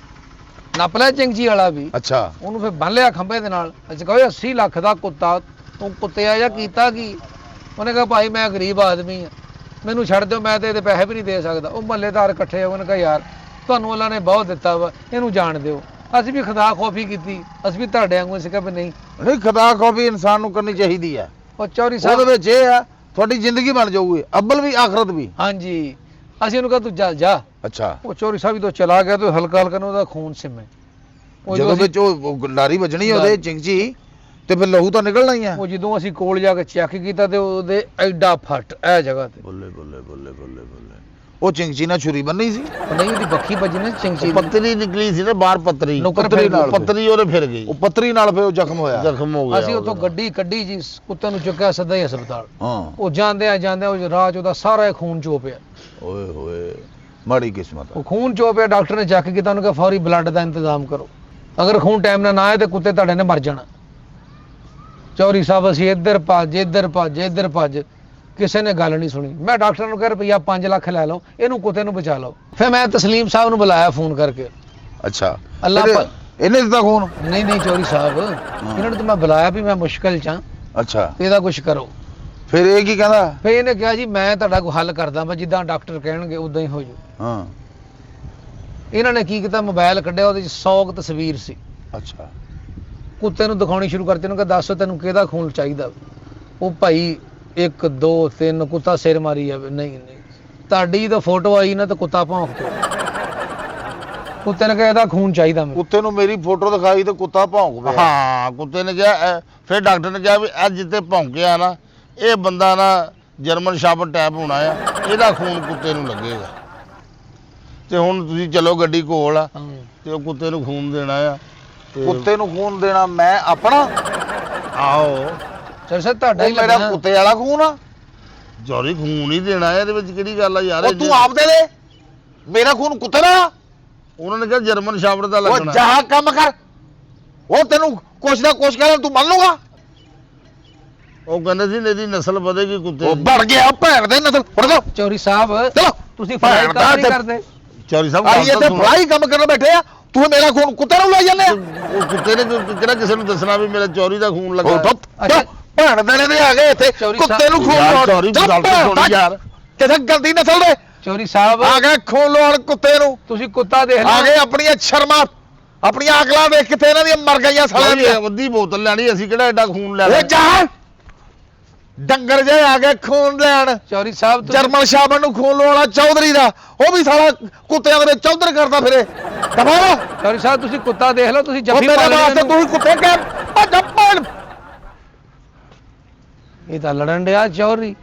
ਨੱਪ ਲਿਆ ਚਿੰਚੀ ਵਾਲਾ ਵੀ, ਅੱਛਾ, ਉਹਨੂੰ ਫੇ ਬੰਨ ਲਿਆ ਖੰਭੇ ਦੇ ਨਾਲ। ਅਸੀਂ ਕਹੋ 80 ਲੱਖ ਦਾ ਕੁੱਤਾ, ਤੂੰ ਕੁੱਤਿਆ ਜਾਂ ਕੀਤਾ ਕੀ? ਉਹਨੇ ਕਿਹਾ ਭਾਈ ਮੈਂ ਗਰੀਬ ਆਦਮੀ ਆ, ਮੈਨੂੰ ਛੱਡ ਦਿਓ, ਮੈਂ ਤੇ ਇਹਦੇ ਪੈਸੇ ਵੀ ਨਹੀਂ ਦੇ ਸਕਦਾ। ਉਹ ਮਹੱਲੇਦਾਰ ਇਕੱਠੇ ਹੋ, ਉਹਨੇ ਕਿਹਾ ਯਾਰ ਤੁਹਾਨੂੰ ਉਹਨਾਂ ਨੇ ਬਹੁਤ ਦਿੱਤਾ ਵਾ, ਇਹਨੂੰ ਜਾਣ ਦਿਓ। ਅਸੀਂ ਵੀ ਖੁਦਾ ਖੌਫੀ ਕੀਤੀ, ਅਸੀਂ ਵੀ ਤੁਹਾਡੇ ਵਾਂਗੂ ਸਿੱਖਿਆ ਵੀ ਨਹੀਂ। ਨਹੀਂ ਖੁਦਾ ਖੌਫੀ ਇਨਸਾਨ ਨੂੰ ਕਰਨੀ ਚਾਹੀਦੀ ਹੈ। ਉਹ ਚੌਰੀ ਉਹਦੇ ਸਾਹਿਬ, ਵਿੱਚ ਇਹ ਆ ਤੁਹਾਡੀ ਜ਼ਿੰਦਗੀ ਬਣ ਜਾਊਗੀ, ਅੱਬਲ ਵੀ ਆਖਰਤ ਵੀ। ਹਾਂਜੀ, ਅਸੀਂ ਉਹਨੂੰ ਕਿਹਾ ਤੂੰ ਜਾ ਜਾ। ਅੱਛਾ, ਉਹ ਚੌਰੀ ਸਾਹਿਬ ਜਦੋਂ ਚਲਾ ਗਿਆ ਤੇ ਹਲਕਾ ਹਲਕਾ ਨੂੰ ਉਹਦਾ ਖੂਨ ਸਿੰਮੇ। ਉਹ ਜਦੋਂ ਅਸੀਂ- ਵਿੱਚ ਉਹ ਲਾਰੀ ਵੱਜਣੀ ਉਹਦੇ ਚਿੰਗਜੀ ਤੇ ਫਿਰ ਲਹੂ ਤਾਂ ਨਿਕਲਣਾ ਹੀ ਆ। ਉਹ ਜਦੋਂ ਅਸੀਂ ਕੋਲ ਜਾ ਕੇ ਚੈੱਕ ਕੀਤਾ ਤੇ ਉਹਦੇ ਐਡਾ ਫੱਟ ਇਹ ਜਗ੍ਹਾ ਤੇ। ਬੱਲੇ ਬੱਲੇ ਬੱਲੇ ਬੱਲੇ ਬੱਲੇ। ਉਹ ਚਿੰਗਜੀ ਨਾਲ ਛੁਰੀ ਬੰਨੀ ਸੀ। ਉਹ ਨਹੀਂ, ਉਹਦੀ ਬੱਖੀ ਵੱਜੀ ਨਾ ਚਿੰਚੀ ਦੀ। ਪੱਤਰੀ ਨਿਕਲੀ ਸੀ ਨਾ ਬਾਹਰ, ਪੱਤਰੀ ਨੁੱਕਰ ਪੱਤਰੀ ਫਿਰ ਨਾਲ। ਪੱਤਰੀ ਉਹਦੇ ਫਿਰ ਗਈ, ਉਹ ਪੱਤਰੀ ਨਾਲ ਫਿਰ ਉਹ ਜ਼ਖਮ ਹੋਇਆ। ਜ਼ਖਮ ਹੋ ਗਿਆ ਅਸੀਂ ਉੱਥੋਂ ਉਹਦਾ। ਗੱਡੀ ਕੱਢੀ ਜੀ, ਕੁੱਤੇ ਨੂੰ ਚੁੱਕਿਆ ਸਿੱਧਾ ਹੀ ਹਸਪਤਾਲ। ਹਾਂ, ਉਹ ਜਾਂਦੇ ਆ ਉਹ ਰਾਹ 'ਚ ਉਹਦਾ ਸਾਰਾ ਖੂਨ ਚੋ ਪਿਆ। ਓਏ ਹੋਏ ਮਾੜੀ ਕਿਸਮਤ। ਉਹ ਖੂਨ ਚੋ ਪਿਆ, ਡਾਕਟਰ ਨੇ ਚੈੱਕ ਕੀਤਾ, ਉਹਨੂੰ ਕਿਹਾ ਫੌਰੀ ਬਲੱਡ ਦਾ ਇੰਤਜ਼ਾਮ ਕਰੋ, ਅਗਰ ਖੂਨ ਟਾਈਮ ਨਾਲ ਨਾ ਆਏ ਤੇ ਕੁੱਤੇ ਤੁਹਾਡੇ ਨੇ ਮਰ ਜਾਣਾ। ਚੌਰੀ ਸਾਹਿਬ ਅਸੀਂ ਇੱਧਰ ਭੱਜ ਇੱਧਰ ਭੱਜ ਇੱਧਰ ਭੱਜ, ਕਿਸੇ ਨੇ ਗੱਲ ਨਹੀਂ ਸੁਣੀ। ਮੈਂ ਡਾਕਟਰ ਨੂੰ ਕਿਹਾ ਰੁਪਈਆ 5 ਲੱਖ ਲੈ ਲਓ, ਇਹਨੂੰ ਕੁੱਤੇ ਨੂੰ ਬਚਾ ਲਓ। ਫਿਰ ਮੈਂ ਤਸਲੀਮ ਸਾਹਿਬ ਨੂੰ ਬੁਲਾਇਆ ਫੋਨ ਕਰਕੇ। ਅੱਛਾ, ਅੱਲਾ ਇਹਨੇ ਦਿੱਤਾ ਖੂਨ। ਨਹੀਂ ਨਹੀਂ ਚੌਰੀ ਸਾਹਿਬ, ਇਹਨਾਂ ਨੂੰ ਤਾਂ ਮੈਂ ਬੁਲਾਇਆ ਵੀ ਮੈਂ ਮੁਸ਼ਕਲ 'ਚ ਹਾਂ, ਅੱਛਾ, ਤੇ ਇਹਦਾ ਕੁਝ ਕਰੋ। ਫਿਰ ਇਹ ਕੀ ਕਹਿੰਦਾ? ਫਿਰ ਇਹਨੇ ਕਿਹਾ ਜੀ ਮੈਂ ਤੁਹਾਡਾ ਕੋਈ ਹੱਲ ਕਰਦਾ, ਮੈਂ ਜਿੱਦਾਂ ਡਾਕਟਰ ਕਹਿਣਗੇ ਉਦਾਂ ਹੀ ਹੋ ਜਾਊ। ਹਾਂ, ਇਹਨਾਂ ਨੇ ਕੀ ਕੀਤਾ, ਮੋਬਾਈਲ ਕੱਢਿਆ, ਉਹਦੇ 'ਚ 100 ਕੁ ਤਸਵੀਰ ਸੀ। ਅੱਛਾ, ਕੁੱਤੇ ਨੂੰ ਦਿਖਾਉਣੀ ਸ਼ੁਰੂ ਕਰਤੀ। ਉਹਨੂੰ ਕਿਹਾ ਦੱਸ ਤੈਨੂੰ ਕਿਹਦਾ ਖੂਨ ਚਾਹੀਦਾ? ਉਹ ਭਾਈ 1 2 3 ਕੁੱਤਾ ਸਿਰ ਮਾਰੀ ਜਾਵੇ। ਨਹੀਂ ਨਹੀਂ, ਤੁਹਾਡੀ ਜਦੋਂ ਫੋਟੋ ਆਈ ਨਾ ਤਾਂ ਕੁੱਤਾ ਭੌਂਕ ਪਿਆ। ਕੁੱਤੇ ਨੇ ਕਿਹਾ ਇਹਦਾ ਖੂਨ ਚਾਹੀਦਾ ਮੈਨੂੰ। ਕੁੱਤੇ ਨੂੰ ਮੇਰੀ ਫੋਟੋ ਦਿਖਾਈ ਤੇ ਕੁੱਤਾ ਭੌਂਕ ਪਿਆ। ਹਾਂ, ਕੁੱਤੇ ਨੇ ਕਿਹਾ ਫਿਰ ਡਾਕਟਰ ਨੇ ਕਿਹਾ ਵੀ ਅੱਜ ਜਿੱਤੇ ਭੌਂਕਿਆ ਨਾ, ਇਹ ਬੰਦਾ ਨਾ ਜਰਮਨ ਸ਼ਾਫਟ ਟੈਪ ਹੋਣਾ ਆ, ਇਹਦਾ ਖੂਨ ਕੁੱਤੇ ਨੂੰ ਲੱਗੇਗਾ। ਤੇ ਹੁਣ ਤੁਸੀਂ ਚਲੋ ਗੱਡੀ ਕੋਲ ਆ, ਹਾਂ। ਤੇ ਉਹ ਕੁੱਤੇ ਨੂੰ ਖੂਨ ਦੇਣਾ ਆ। ਤੇ ਕੁੱਤੇ ਨੂੰ ਖੂਨ ਦੇਣਾ ਮੈਂ ਆਪਣਾ? ਆਓ, ਚਲ ਸਰ ਤੁਹਾਡਾ ਹੀ ਉਹ ਮੇਰਾ ਲੱਗਣਾ। ਕੁੱਤੇ ਵਾਲਾ ਖੂਨ ਆ। ਜੋਰੀ ਖੂਨ ਹੀ ਦੇਣਾ ਆ, ਇਹਦੇ ਵਿੱਚ ਕਿਹੜੀ ਗੱਲ ਆ ਯਾਰ? ਉਹ ਤੂੰ ਆਪ ਦੇ ਦੇ, ਮੇਰਾ ਖੂਨ ਕੁੱਤੇ ਦਾ। ਉਹਨਾਂ ਨੇ ਕਿਹਾ ਜਰਮਨ ਸ਼ਾਫਟ ਦਾ ਉਹ ਲੱਗਣਾ। ਜਾ ਕੰਮ ਕਰ, ਉਹ ਤੈਨੂੰ ਕੁਛ ਨਾ ਕੁਛ ਕਹਿਣਾ ਤੂੰ ਮੰਨ ਲੂਗਾ। ਉਹ ਕਹਿੰਦੇ ਸੀ ਇਹਦੀ ਨਸਲ ਵਧੇਗੀ ਕੁੱਤੇ ਉਹ ਦੀ। ਬਣ ਗਿਆ ਭੈਣ ਦੇ ਨਸਲ ਫੜ ਲਓ। ਚੌਰੀ ਸਾਹਿਬ ਚਲੋ ਤੁਸੀਂ ਫਲਾਈ ਕੰਮ ਨਹੀਂ ਕਰਦੇ। ਚੌਰੀ ਸਾਹਿਬ ਆਈ ਗੱਲ ਇੱਥੇ ਤਾਂ ਸੁਣੋ। ਫਲਾਈ ਕੰਮ ਕਰਨ ਬੈਠੇ ਆ, ਤੂੰ ਮੇਰਾ ਖੂਨ ਕੁੱਤੇ ਨੂੰ ਲੈ ਜਾਂਦੇ ਆ। ਉਹ ਕੁੱਤੇ ਨੇ ਕਿਹੜਾ ਕਿਸੇ ਨੂੰ ਦੱਸਣਾ ਵੀ ਮੇਰਾ ਚੌਰੀ ਦਾ ਖੂਨ ਲੱਗਾ? ਅੱਛਾ। ਭੈਣ ਦੇ ਨੇ ਆ ਗਏ ਇੱਥੇ ਚੌਰੀ ਕੁੱਤੇ ਨੂੰ ਖੂਨ ਯਾਰ ਲਾਉਣ। ਚੌਰੀ ਚੱਲ ਗੱਲ ਤਾਂ ਭੈਣ ਸੁਣ ਦਾ ਯਾਰ। ਕਿਥੇ ਗੰਦੀ ਨਸਲ ਦੇ ਚੌਰੀ ਸਾਹਿਬ ਆ ਗਏ ਖੂਨ ਲਾਉਣ ਕੁੱਤੇ ਨੂੰ। ਤੁਸੀਂ ਕੁੱਤਾ ਦੇਖ ਆ ਲਓ। ਗਏ ਆਪਣੀਆਂ ਸ਼ਰਮਾਂ, ਆਪਣੀਆਂ ਅਕਲਾਂ ਦੇਖ ਕਿੱਥੇ ਇਹਨਾਂ ਦੀਆਂ ਮਰ ਗਈਆਂ ਸਾਲਿਆਂ ਦੀਆਂ। ਅੱਧੀ ਬੋਤਲ ਲੈਣੀ, ਅਸੀਂ ਕਿਹੜਾ ਐਡਾ ਖੂਨ ਲੈ ਇਹ ਲੈਣਾ? ਜਾ ਡੰਗਰ ਜੇ ਆ ਗਏ ਖੂਨ ਲੈਣ। ਚੌਰੀ ਸਾਹਿਬ ਤੁਸੀਂ ਜਰਮਨ ਸ਼ਾਬਨ ਨੂੰ ਖੂਨ ਲਵਾਉਣਾ ਚੌਧਰੀ ਦਾ, ਉਹ ਵੀ ਸਾਲਾ ਕੁੱਤਿਆਂ ਦੇ ਵਿੱਚ ਚੌਧਰ ਕਰਦਾ ਫਿਰੇ। ਦਬਾਵਾ ਚੌਰੀ ਸਾਹਿਬ ਤੁਸੀਂ ਕੁੱਤਾ ਦੇਖ ਲਓ, ਤੁਸੀਂ ਉਹ ਜੱਫੀ ਮੇਰੇ ਪਾ ਲਈ ਵਾਸਤੇ ਇਹਨੂੰ। ਤੂੰ ਕੁੱਤੇ ਕਹਿ ਭੱਜ ਭੱਜ। ਇਹ ਤਾਂ ਲੜਨ ਡਿਆ ਚੌਰੀ।